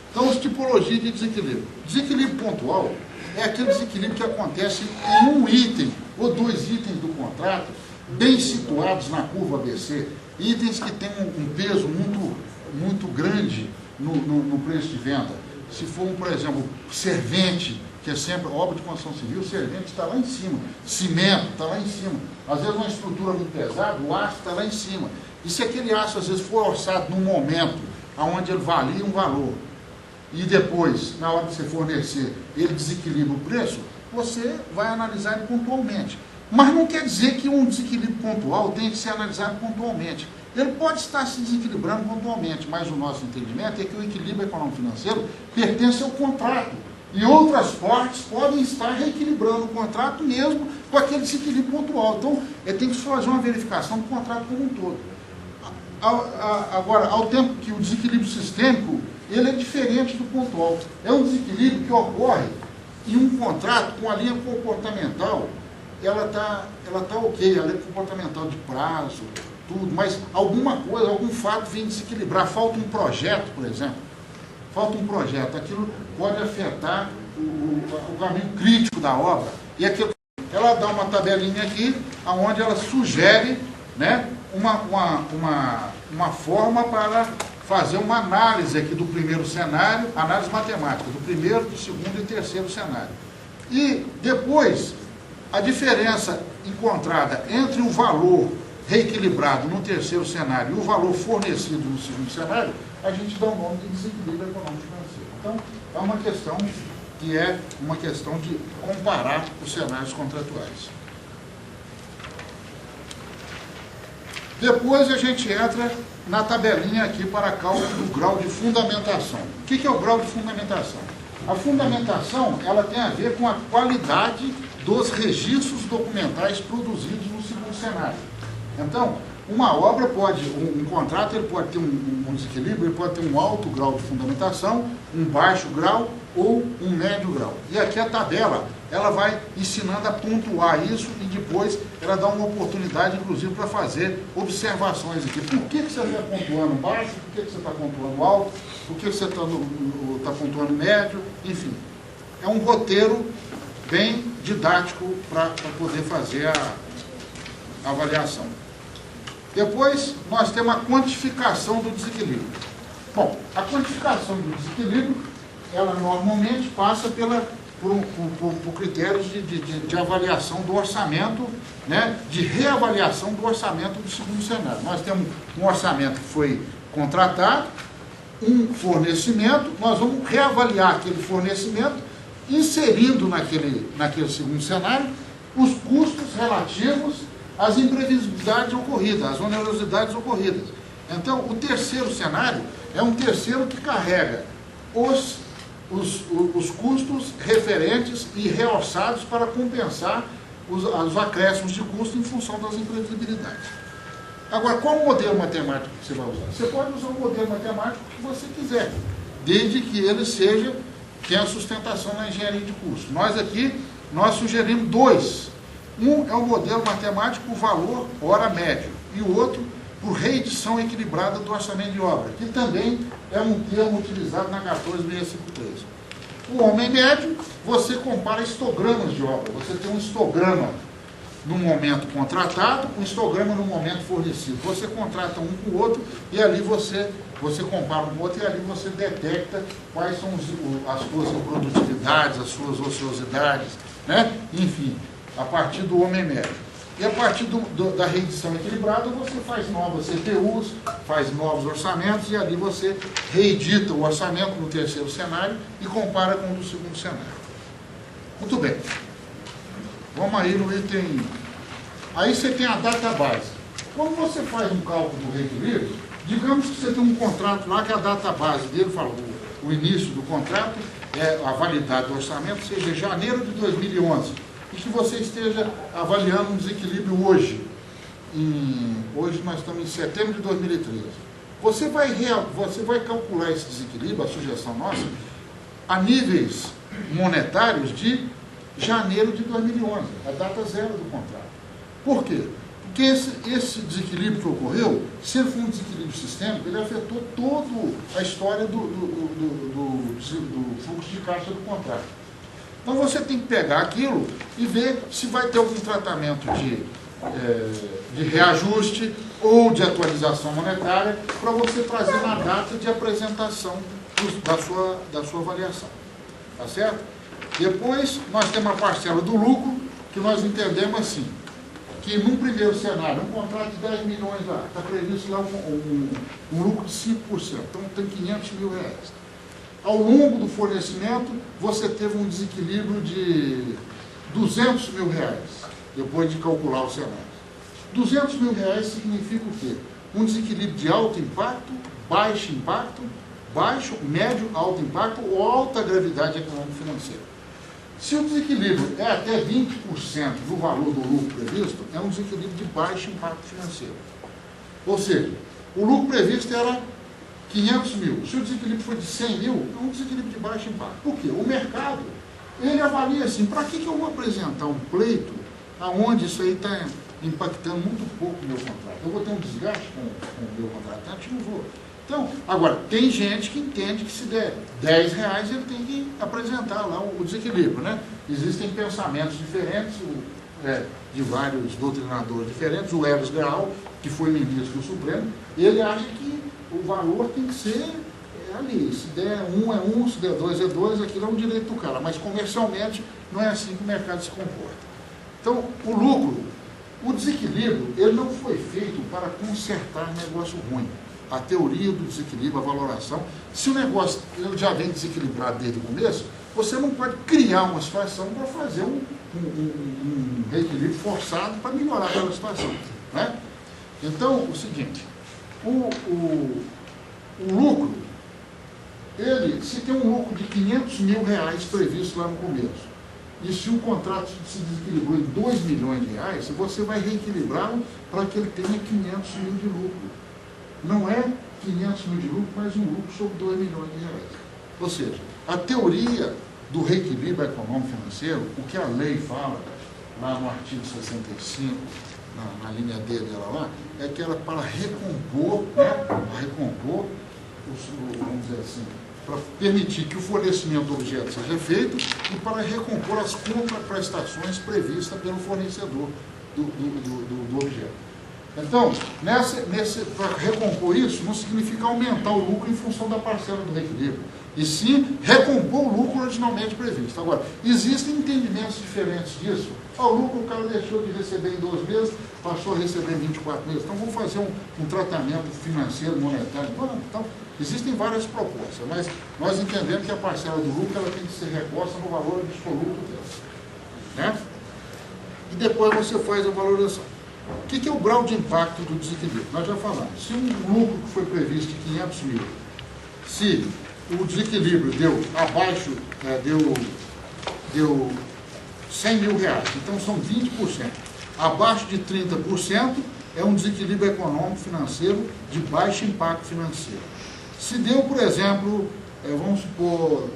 Então, as tipologias de desequilíbrio. Desequilíbrio pontual é aquele desequilíbrio que acontece em um item ou dois itens do contrato, bem situados na curva ABC, itens que têm um peso muito grande no preço de venda. Se for, por exemplo, servente, que é sempre obra de construção civil, o servente está lá em cima, cimento está lá em cima, às vezes uma estrutura muito pesada, o aço está lá em cima. E se aquele aço às vezes for orçado num momento onde ele valia um valor, e depois, na hora de você fornecer, ele desequilibra o preço, você vai analisar ele pontualmente. Mas não quer dizer que um desequilíbrio pontual tem que ser analisado pontualmente. Ele pode estar se desequilibrando pontualmente, mas o nosso entendimento é que o equilíbrio econômico-financeiro pertence ao contrato. E outras partes podem estar reequilibrando o contrato mesmo com aquele desequilíbrio pontual. Então, tem que fazer uma verificação do contrato como um todo. Agora, ao tempo que o desequilíbrio sistêmico, ele é diferente do pontual. É um desequilíbrio que ocorre em um contrato com a linha comportamental, ela tá ok, a linha comportamental de prazo, tudo, mas alguma coisa, algum fato vem desequilibrar. Falta um projeto, por exemplo. Falta um projeto. Aquilo pode afetar o caminho crítico da obra. E aquilo, ela dá uma tabelinha aqui, onde ela sugere, né, uma forma para fazer uma análise aqui do primeiro cenário, análise matemática, do primeiro, do segundo e terceiro cenário. E depois, a diferença encontrada entre o valor reequilibrado no terceiro cenário e o valor fornecido no segundo cenário, a gente dá o nome de desequilíbrio econômico-financeiro. Então, é uma questão que é uma questão de comparar os cenários contratuais. Depois a gente entra na tabelinha aqui para cálculo do grau de fundamentação. O que é o grau de fundamentação? A fundamentação, ela tem a ver com a qualidade dos registros documentais produzidos no segundo cenário. Então, uma obra pode, um contrato, ele pode ter um desequilíbrio, ele pode ter um alto grau de fundamentação, um baixo grau ou um médio grau. E aqui a tabela, ela vai ensinando a pontuar isso e depois ela dá uma oportunidade, inclusive, para fazer observações aqui. Por que você está pontuando baixo? Por que você está pontuando alto? Por que você está pontuando médio? Enfim, é um roteiro bem didático para poder fazer a avaliação. Depois, nós temos a quantificação do desequilíbrio. Bom, a quantificação do desequilíbrio, ela normalmente passa pela por critérios de avaliação do orçamento, né, de reavaliação do orçamento do segundo cenário. Nós temos um orçamento que foi contratado, um fornecimento, nós vamos reavaliar aquele fornecimento, inserindo naquele segundo cenário os custos relativos às imprevisibilidades ocorridas, às onerosidades ocorridas. Então, o terceiro cenário é um terceiro que carrega os custos referentes e realçados para compensar os acréscimos de custo em função das imprevisibilidades. Agora, qual o modelo matemático que você vai usar? Você pode usar o modelo matemático que você quiser, desde que ele tenha sustentação na engenharia de custo. Nós sugerimos dois. Um é o modelo matemático valor hora médio, e o outro por reedição equilibrada do orçamento de obra, que também é um termo utilizado na 14653. O homem médio, você compara histogramas de obra. Você tem um histograma no momento contratado, um histograma no momento fornecido. Você contrata um com o outro e ali você compara um com o outro e ali você detecta quais são as suas improdutividades, as suas ociosidades, né? Enfim, a partir do homem médio. E a partir da reedição equilibrada, você faz novas CPUs, faz novos orçamentos, e ali você reedita o orçamento no terceiro cenário e compara com o do segundo cenário. Muito bem. Vamos aí no item... Aí você tem a data base. Quando você faz um cálculo do reequilíbrio, digamos que você tem um contrato lá que a data base dele, fala, o início do contrato, a validade do orçamento, seja janeiro de 2011. E que você esteja avaliando um desequilíbrio hoje. Hoje nós estamos em setembro de 2013. Você vai calcular esse desequilíbrio, a sugestão nossa, a níveis monetários de janeiro de 2011, a data zero do contrato. Por quê? Porque esse desequilíbrio que ocorreu, se ele for um desequilíbrio sistêmico, ele afetou toda a história do fluxo de caixa do contrato. Então você tem que pegar aquilo e ver se vai ter algum tratamento de reajuste ou de atualização monetária para você trazer na data de apresentação da sua avaliação. Tá certo? Depois nós temos a parcela do lucro, que nós entendemos assim, que num primeiro cenário, um contrato de 10 milhões lá, está previsto lá um lucro de 5%, então tem 500 mil reais. Ao longo do fornecimento, você teve um desequilíbrio de 200 mil reais, depois de calcular o cenário. 200 mil reais significa o quê? Um desequilíbrio de alto impacto, baixo, médio, alto impacto ou alta gravidade econômico-financeira. Se o desequilíbrio é até 20% do valor do lucro previsto, é um desequilíbrio de baixo impacto financeiro. Ou seja, o lucro previsto era 500 mil. Se o desequilíbrio for de 100 mil, é um desequilíbrio de baixo impacto. Por quê? O mercado, ele avalia assim, para que eu vou apresentar um pleito aonde isso aí está impactando muito pouco o meu contrato? Eu vou ter um desgaste com o meu contratante? Não vou. Então, agora, tem gente que entende que se der 10 reais, ele tem que apresentar lá o desequilíbrio, né? Existem pensamentos diferentes, de vários doutrinadores diferentes. O Eves Graal, que foi ministro do Supremo, ele acha que o valor tem que ser ali. Se der 1 é 1, se der 2 é 2, aquilo é um direito do cara. Mas comercialmente não é assim que o mercado se comporta. Então, o lucro, o desequilíbrio, ele não foi feito para consertar negócio ruim. A teoria do desequilíbrio, a valoração, se o negócio ele já vem desequilibrado desde o começo, você não pode criar uma situação para fazer um reequilíbrio forçado para melhorar aquela situação. Né? Então, o seguinte, o lucro, se tem um lucro de 500 mil reais previsto lá no começo, e se o contrato se desequilibrou em 2 milhões de reais, você vai reequilibrá-lo para que ele tenha 500 mil de lucro. Não é 500 mil de lucro, mas um lucro sobre 2 milhões de reais. Ou seja, a teoria do reequilíbrio econômico-financeiro, o que a lei fala, lá no artigo 65, na linha D dela lá, é que ela para recompor, vamos dizer assim, para permitir que o fornecimento do objeto seja feito e para recompor as contraprestações previstas pelo fornecedor do objeto. Então, para recompor isso, não significa aumentar o lucro em função da parcela do reequilíbrio, e sim recompor o lucro originalmente previsto. Agora, existem entendimentos diferentes disso. O lucro o cara deixou de receber em 12 meses, passou a receber em 24 meses. Então, vamos fazer um tratamento financeiro, monetário. Então, existem várias propostas, mas nós entendemos que a parcela do lucro ela tem que ser reposta no valor absoluto dela. Né? E depois você faz a valorização. O que é o grau de impacto do desequilíbrio? Nós já falamos. Se um lucro que foi previsto de 500 mil, se o desequilíbrio deu abaixo, deu 100 mil reais, então são 20%. Abaixo de 30% é um desequilíbrio econômico financeiro de baixo impacto financeiro. Se deu, por exemplo, vamos supor,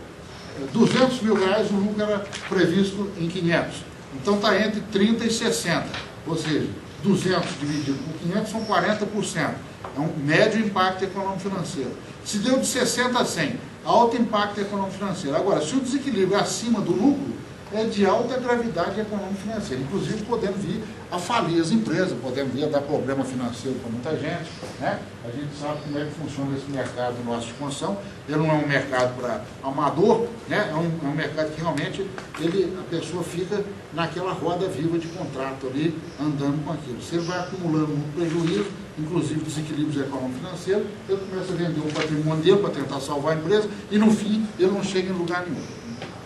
200 mil reais, o lucro era previsto em 500. Então está entre 30 e 60, ou seja, 200 dividido por 500 são 40%. É um médio impacto econômico-financeiro. Se deu de 60 a 100, alto impacto econômico-financeiro. Agora, se o desequilíbrio é acima do lucro, é de alta gravidade econômico-financeira. Inclusive, podendo vir a falir as empresas, podendo vir a dar problema financeiro para muita gente. Né? A gente sabe como é que funciona esse mercado nosso de construção. Ele não é um mercado para amador, né? É um mercado que realmente a pessoa fica naquela roda viva de contrato ali, andando com aquilo. Você vai acumulando muito prejuízo, inclusive desequilíbrios econômico-financeiros, ele começa a vender o patrimônio dele para tentar salvar a empresa e, no fim, ele não chega em lugar nenhum.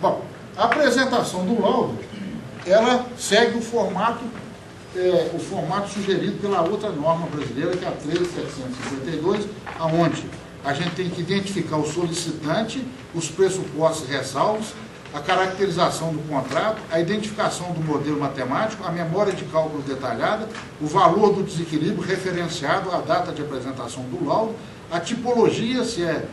Bom, a apresentação do laudo, ela segue o formato sugerido pela outra norma brasileira, que é a 13.752, aonde a gente tem que identificar o solicitante, os pressupostos e ressalvos, a caracterização do contrato, a identificação do modelo matemático, a memória de cálculo detalhada, o valor do desequilíbrio referenciado à data de apresentação do laudo, a tipologia, se é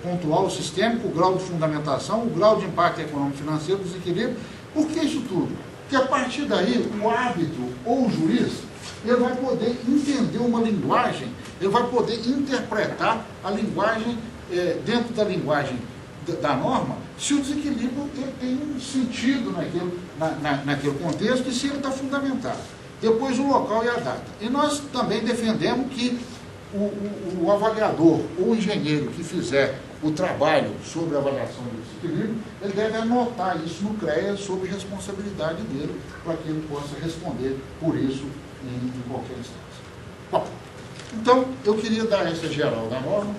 pontual ou sistêmico, o grau de fundamentação, o grau de impacto econômico-financeiro, do desequilíbrio. Por que isso tudo? Porque a partir daí, o árbitro ou o juiz, ele vai poder entender uma linguagem, ele vai poder interpretar a linguagem, dentro da linguagem da norma, se o desequilíbrio ele tem um sentido naquele contexto e se ele está fundamentado. Depois, o local e a data. E nós também defendemos que o avaliador ou o engenheiro que fizer o trabalho sobre a avaliação do desequilíbrio, ele deve anotar isso no CREA sob responsabilidade dele, para que ele possa responder por isso em qualquer instância. Bom, então, eu queria dar essa geral da norma,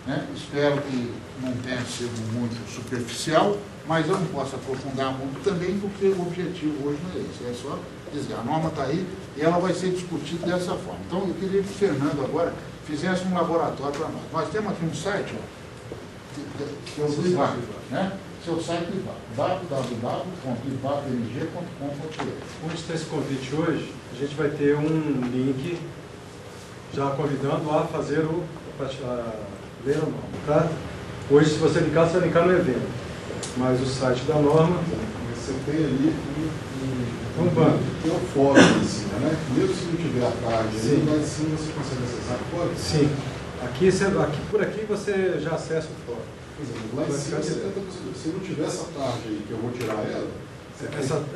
né? Espero que não tenha sido muito superficial, mas eu não posso aprofundar muito também, porque o objetivo hoje não é esse, é só dizer, a norma está aí e ela vai ser discutida dessa forma. Então, eu queria que o Fernando agora fizesse um laboratório para nós. Nós temos aqui um site, que é o IBAP, né? Seu site www.ibapmg.com.br. Como está esse convite hoje, a gente vai ter um link já convidando a fazer ler a norma, tá? Hoje, se você linkar, você vai linkar no evento. Mas o site da norma... Você tem ali um banco. Tem o fórum em cima, né? Mesmo se não tiver a tarde, sim, lá em cima você consegue acessar o fórum? Sim. Por aqui você já acessa o fórum. Lá em cima, se não tiver essa tarde aí, que eu vou tirar ela...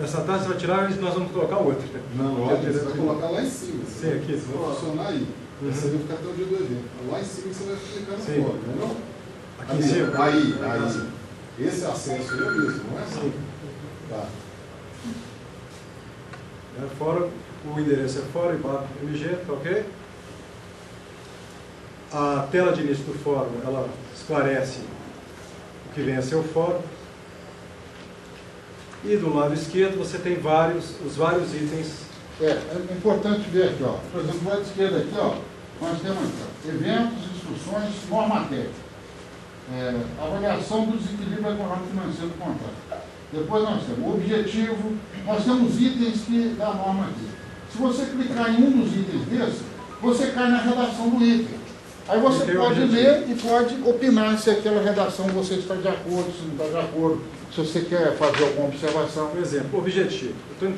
Essa tarde você vai tirar e nós vamos colocar outra. Não, olha, você vai colocar lá em cima. Sim, aqui. Você vai funcionar aí. Você vai ficar até o dia do evento. Lá em cima você vai clicar no fórum, não é? Aqui em cima? Aí. Esse acesso aí é mesmo, não é? Sim. Tá. Fórum, o endereço é fórum, IBAP-MG, tá ok? A tela de início do fórum, ela esclarece o que vem a ser o fórum. E do lado esquerdo você tem os vários itens. É importante ver aqui, ó. Por exemplo, do lado esquerdo aqui, ó, nós temos aqui, ó, eventos, instruções, norma técnica. Avaliação do desequilíbrio econômico financeiro do contrato. Depois nós temos o objetivo, nós temos itens da norma aqui. Se você clicar em um dos itens desses, você cai na redação do item. Aí você pode ler e pode opinar se aquela redação você está de acordo, se não está de acordo, se você quer fazer alguma observação. Por exemplo, objetivo. Eu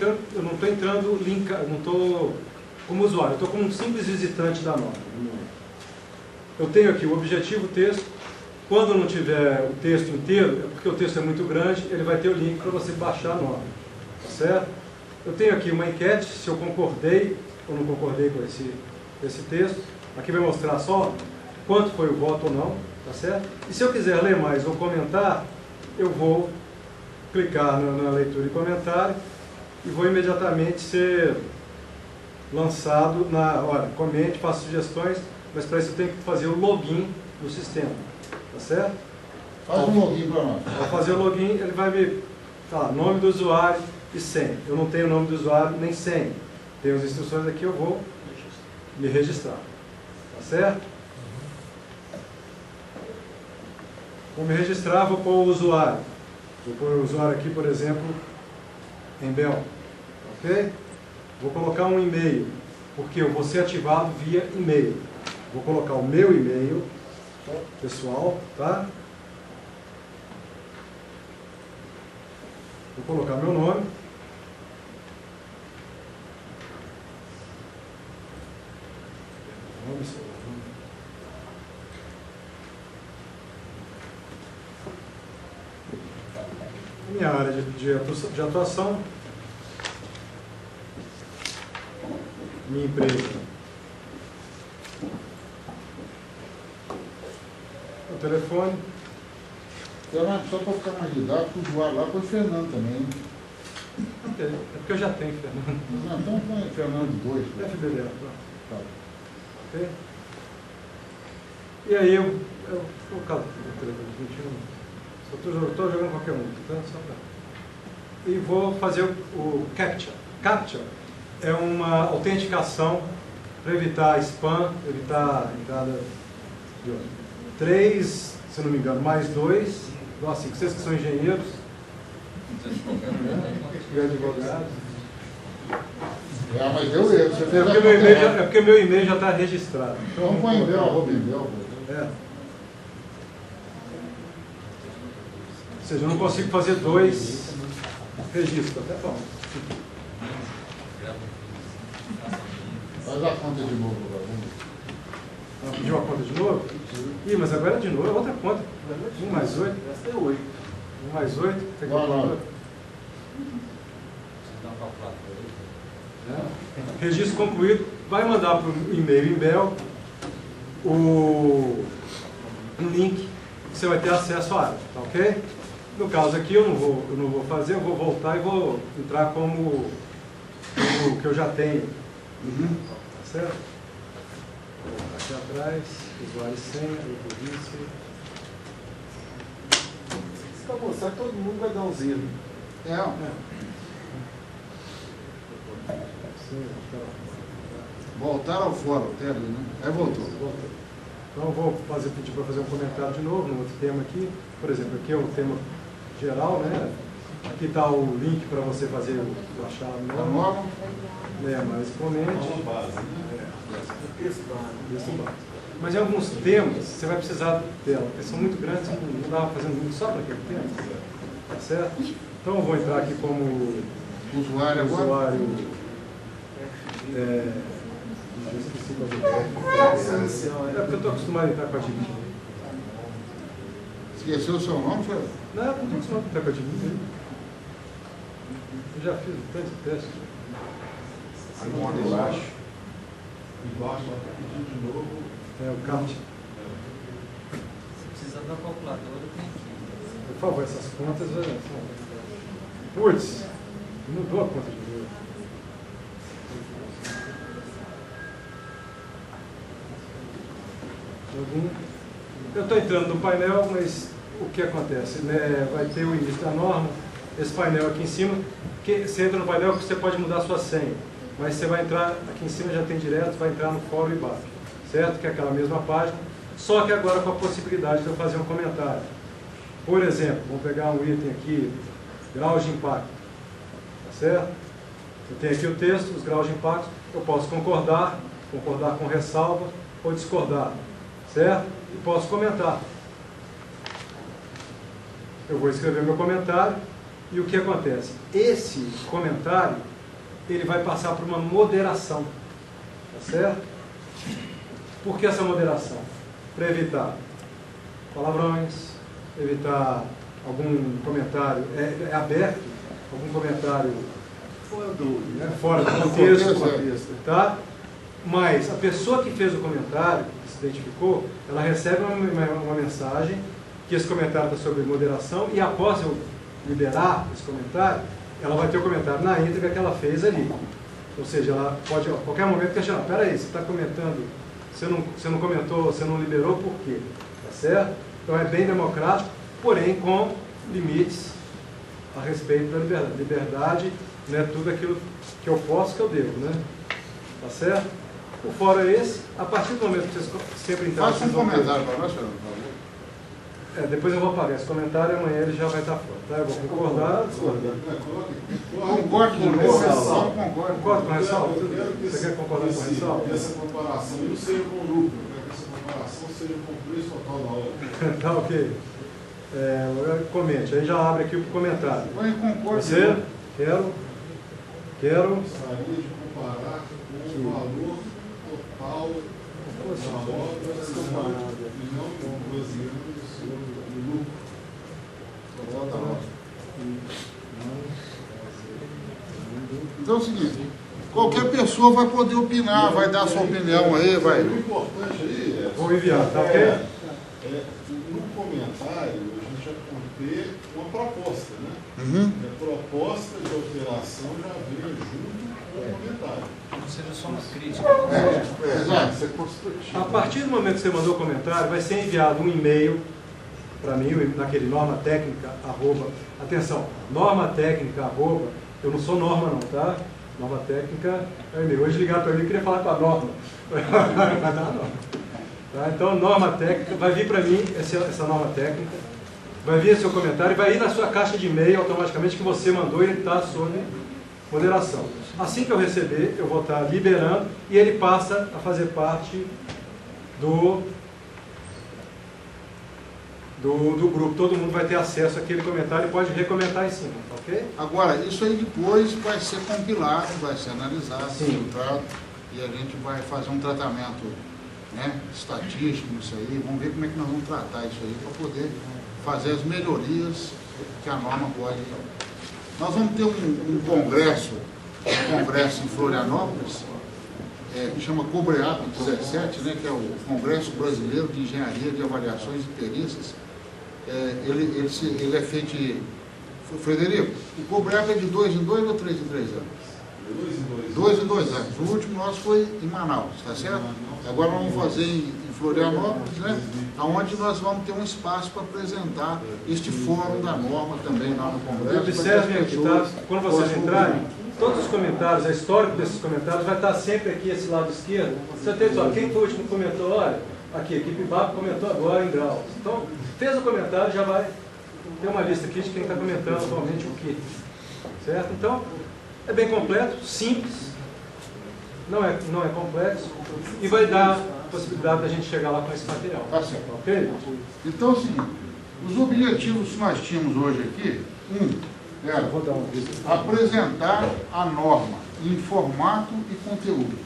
não estou entrando, não estou como usuário, eu estou como um simples visitante da norma. Eu tenho aqui o objetivo, o texto. Quando não tiver o texto inteiro, porque o texto é muito grande, ele vai ter o link para você baixar a norma. Tá certo? Eu tenho aqui uma enquete, se eu concordei ou não concordei com esse texto. Aqui vai mostrar só quanto foi o voto ou não, tá certo? E se eu quiser ler mais ou comentar, eu vou clicar na leitura e comentário e vou imediatamente ser lançado olha, comente, faça sugestões, mas para isso eu tenho que fazer o login do sistema, tá certo? Faz um login para nós. Ao fazer o login, ele vai me falar nome do usuário e senha. Eu não tenho nome do usuário nem senha. Tem as instruções aqui, eu vou me registrar, tá certo? Vou me registrar, vou pôr o usuário. Vou pôr o usuário aqui, por exemplo, em Bel, ok? Vou colocar um e-mail, porque eu vou ser ativado via e-mail. Vou colocar o meu e-mail pessoal, tá? Vou colocar meu nome. Minha área de atuação, minha empresa, o telefone. Fernando, só para ficar mais didático, o usuário lá foi Fernando também. Né? É porque eu já tenho Fernando. Não, então põe Fernando 2. FBDA, Tá. ok? E aí eu vou colocar o telefone 21. Estou jogando qualquer um, tá? Só pra... E vou fazer o CAPTCHA. CAPTCHA é uma autenticação para evitar spam, evitar entrada de outro. 3, se não me engano, mais 2, igual 5. Vocês que são engenheiros e advogados. Mas deu erro. Você fez É porque meu e-mail já está registrado. Então põe em Bel, arroba em Bel. É. Ou seja, eu não consigo fazer 2 registros, até bom. Faz a conta de novo, vamos. Ela pediu a conta de novo? Ih, mas agora é de novo, é outra conta. 1 mais 8. Essa é 8. 1 mais 8. Tem que calcular. Registro concluído. Vai mandar para o e-mail em Bel um link que você vai ter acesso à área, tá ok? No caso aqui eu não vou fazer, eu vou voltar e vou entrar como que eu já tenho. Tá certo? Vou voltar aqui atrás, usuário e senha, eu isso. Se para mostrar que todo mundo vai dar um 0. Voltaram ao fórum, até ali, né? Aí voltou. Então eu vou pedir para fazer um comentário de novo no outro tema aqui. Por exemplo, aqui é um tema geral, né? Aqui está o link para você fazer baixar a norma. Mais exponente. Texto básico. Mas em alguns temas você vai precisar dela, porque são muito grandes, não dava fazendo muito só para aquele tema. Tá certo? Então eu vou entrar aqui como usuário agora. É porque eu estou acostumado a entrar com a Admin. Esqueceu o seu nome, Fernando? Não, eu não estou acostumado a entrar com a Admin. Eu já fiz tantos testes. Agora embaixo. Embaixo, ela está pedindo de novo. É o CAPTCHA. Se precisar da calculadora, tem aqui. Por favor, essas contas. Putz, não dou a conta de novo. Eu estou entrando no painel, mas o que acontece? Né? Vai ter o início da norma, esse painel aqui em cima, que você entra no painel que você pode mudar a sua senha, mas você vai entrar, aqui em cima já tem direto, vai entrar no fórum IBAP, certo? Que é aquela mesma página, só que agora com a possibilidade de eu fazer um comentário. Por exemplo, vamos pegar um item aqui, graus de impacto, tá certo? Eu tenho aqui o texto, os graus de impacto, eu posso concordar com ressalva ou discordar. Certo? E posso comentar. Eu vou escrever meu comentário e o que acontece? Esse comentário, ele vai passar por uma moderação. Tá certo? Por que essa moderação? Para evitar palavrões, evitar algum comentário, é aberto, algum comentário fora do contexto, tá? Mas a pessoa que fez o comentário, que se identificou, ela recebe uma mensagem que esse comentário está sobre moderação, e após eu liberar esse comentário, ela vai ter o comentário na íntegra que ela fez ali. Ou seja, ela pode a qualquer momento questionar: peraí, você está comentando, você não comentou, você não liberou por quê? Tá certo? Então é bem democrático, porém com limites a respeito da liberdade. Liberdade não é tudo aquilo que eu posso, que eu devo, né? Tá certo? Por fora esse, a partir do momento que vocês sempre entrarem... Faça um comentário para nós, Fernando, por favor. Depois eu vou apagar esse comentário e amanhã ele já vai estar fora, tá? Eu vou concordar, discordar. Concordo com ressalva. Concordo com ressalva? Eu quero que Você quer concordar com ressalva? essa comparação não seja com o lucro, eu quero que essa comparação seja com o preço total da obra. Tá ok. Agora comente, aí já abre aqui o comentário. Eu concordo. Você? Quero. Gostaria de comparar com o valor total da obra e não com 12 anos de lucro total da obra. Então é o seguinte, qualquer pessoa vai poder opinar, vai dar sua opinião aí, vai. O importante aí Vou enviar, tá ok? no comentário a gente já ter uma proposta, né? Uhum. A proposta de alteração já vem junto com o comentário. Não seja só uma crítica. Exato. Isso é construtivo. A partir do momento que você mandou o comentário, vai ser enviado um e-mail para mim, naquele norma técnica, atenção, norma técnica, eu não sou norma não, tá? Norma técnica é o e-mail. Hoje ligaram para mim, eu queria falar com a norma. Vai dar não. Tá? Então, norma técnica, vai vir para mim essa norma técnica, vai vir seu comentário e vai ir na sua caixa de e-mail automaticamente que você mandou e ele está sob moderação. Assim que eu receber, eu vou estar liberando e ele passa a fazer parte do grupo. Todo mundo vai ter acesso àquele comentário e pode recomentar em cima, ok? Agora, isso aí depois vai ser compilado, vai ser analisado, Sim. filtrado, e a gente vai fazer um tratamento, né, estatístico nisso aí. Vamos ver como é que nós vamos tratar isso aí para poder fazer as melhorias que a norma pode. Nós vamos ter um congresso em Florianópolis, que chama COBREAP 17, né, que é o Congresso Brasileiro de Engenharia de Avaliações e Perícias. Ele é feito de... Frederico, o COBREAP é de 2 em 2 ou 3 em 3 anos? 2 em 2 anos. O último nosso foi em Manaus, tá certo? Agora nós vamos fazer em Florianópolis, né? Onde nós vamos ter um espaço para apresentar este fórum da norma também lá no Congresso. Observem aqui, tá? Quando vocês entrarem, todos os comentários, a histórico desses comentários vai estar sempre aqui, esse lado esquerdo. Você tem só, quem foi o último que comentou? Olha, aqui, a equipe BAP comentou agora em graus. Então, fez o comentário, já vai ter uma lista aqui de quem está comentando atualmente o quê. Certo? Então, é bem completo, simples, não é complexo, e vai dar a possibilidade da gente chegar lá com esse material. Tá certo. Ok? Então, é o seguinte, os objetivos que nós tínhamos hoje aqui, era Vou dar uma vista. apresentar a norma em formato e conteúdo.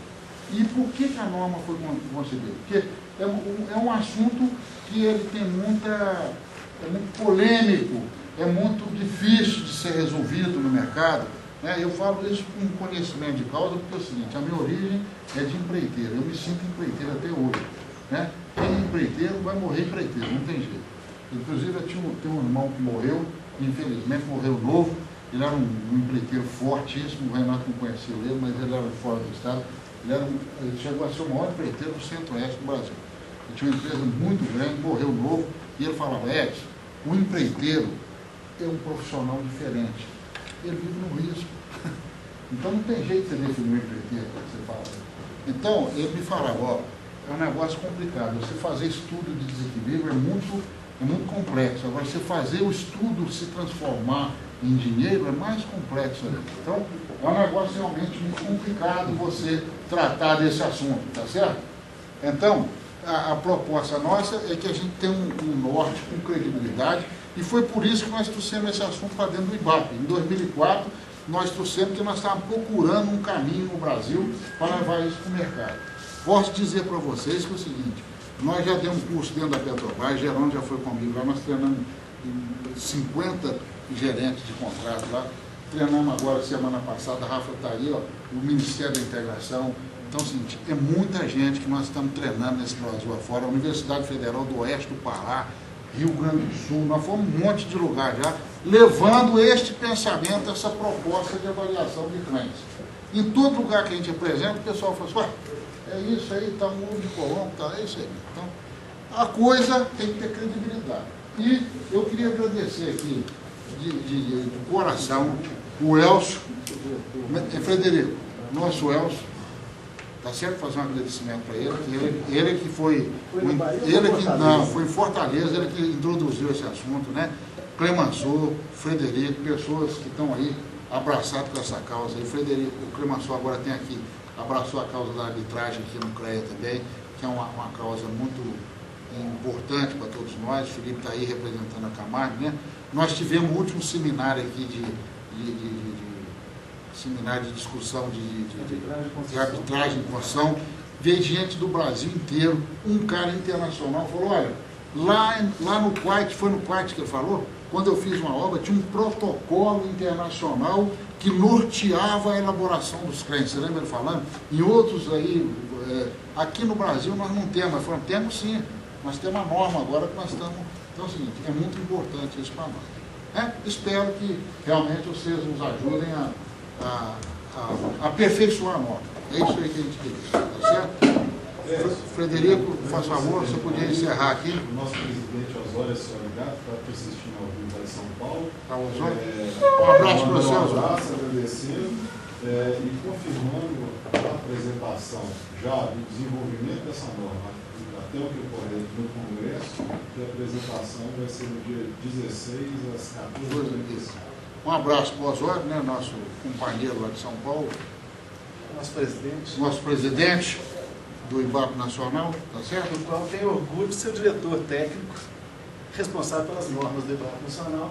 E por que a norma foi concebida? Porque é um assunto que ele tem é muito polêmico, é muito difícil de ser resolvido no mercado. Né? Eu falo isso com conhecimento de causa, porque é o seguinte, a minha origem é de empreiteiro, eu me sinto empreiteiro até hoje. Né? Quem é empreiteiro vai morrer empreiteiro, não tem jeito. Inclusive, eu tenho um irmão que morreu, infelizmente morreu novo, ele era um empreiteiro fortíssimo, o Renato não conhecia ele, mas ele era fora do estado, ele chegou a ser o maior empreiteiro do centro-oeste do Brasil. Ele tinha uma empresa muito grande, morreu novo, e ele falava: Edson, o empreiteiro é um profissional diferente, ele vive no risco. Então não tem jeito de você definir o empreiteiro, que você fala. Então, ele me falava: é um negócio complicado, você fazer estudo de desequilíbrio é muito complexo. Agora, você fazer o estudo se transformar em dinheiro é mais complexo ainda. Então, é um negócio realmente muito complicado você tratar desse assunto, tá certo? Então, a proposta nossa é que a gente tenha um norte com credibilidade, e foi por isso que nós trouxemos esse assunto para dentro do IBAP. Em 2004, nós trouxemos porque nós estávamos procurando um caminho no Brasil para levar isso para o mercado. Posso dizer para vocês que é o seguinte: nós já demos um curso dentro da Petrobras, Gerônimo já foi comigo lá, nós treinamos 50 gerentes de contrato lá, treinamos agora, semana passada, a Rafa está aí, ó, o Ministério da Integração. Então, é o seguinte, é muita gente que nós estamos treinando nesse Brasil afora, a Universidade Federal do Oeste do Pará, Rio Grande do Sul, nós fomos um monte de lugar já, levando este pensamento, essa proposta de avaliação de crentes. Em todo lugar que a gente apresenta, o pessoal fala assim, ué, é isso aí, está um ovo de Colombo, tá, é isso aí. Então, a coisa tem que ter credibilidade. E eu queria agradecer aqui, de coração, o Elcio, Frederico, nosso Elcio, tá certo? Fazer um agradecimento para ele que foi em Fortaleza, ele que introduziu esse assunto, né? Clemançô, Frederico, pessoas que estão aí abraçados com essa causa. E Frederico, o Clemançô agora tem aqui, abraçou a causa da arbitragem aqui no CREA também, que é uma causa muito importante para todos nós. O Felipe está aí representando a Camargo, né? Nós tivemos o último seminário aqui seminário de discussão de arbitragem e concessão, veio gente do Brasil inteiro, um cara internacional falou, olha, lá no Kuwait, foi no Kuwait que ele falou, quando eu fiz uma obra, tinha um protocolo internacional que norteava a elaboração dos crentes. Você lembra ele falando? Em outros aí, aqui no Brasil nós não temos, mas falamos, temos sim, nós temos uma norma agora que nós estamos. Então é o seguinte, é muito importante isso para nós. Espero que realmente vocês nos ajudem a aperfeiçoar a norma. É isso aí que a gente queria, tá certo? Frederico, faz favor, você podia encerrar aqui. O nosso presidente Osório Soligato está assistindo ao vivo lá em São Paulo. Um abraço para você, Osório. Um abraço, agradecendo e confirmando a apresentação já do desenvolvimento dessa norma até o que ocorrer no Congresso, que a apresentação vai ser no dia 16 às 14h. Um abraço para o Osório, né, nosso companheiro lá de São Paulo. Nosso presidente do IBAP Nacional, tá certo? Do qual tenho orgulho de ser o diretor técnico responsável pelas normas do IBAP Nacional.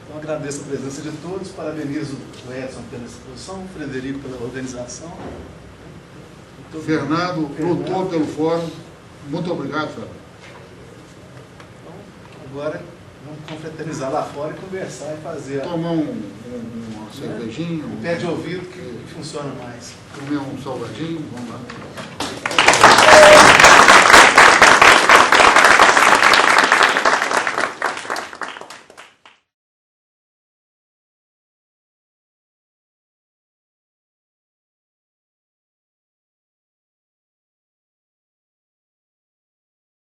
Então agradeço a presença de todos, parabenizo o Edson pela exposição, o Frederico pela organização. Fernando lutou pelo fórum. Muito obrigado, Fernando. Então, agora vamos confraternizar lá fora e conversar e fazer. Tomar uma cervejinha. Um pé de ouvido que funciona mais. Comer um salgadinho, vamos lá.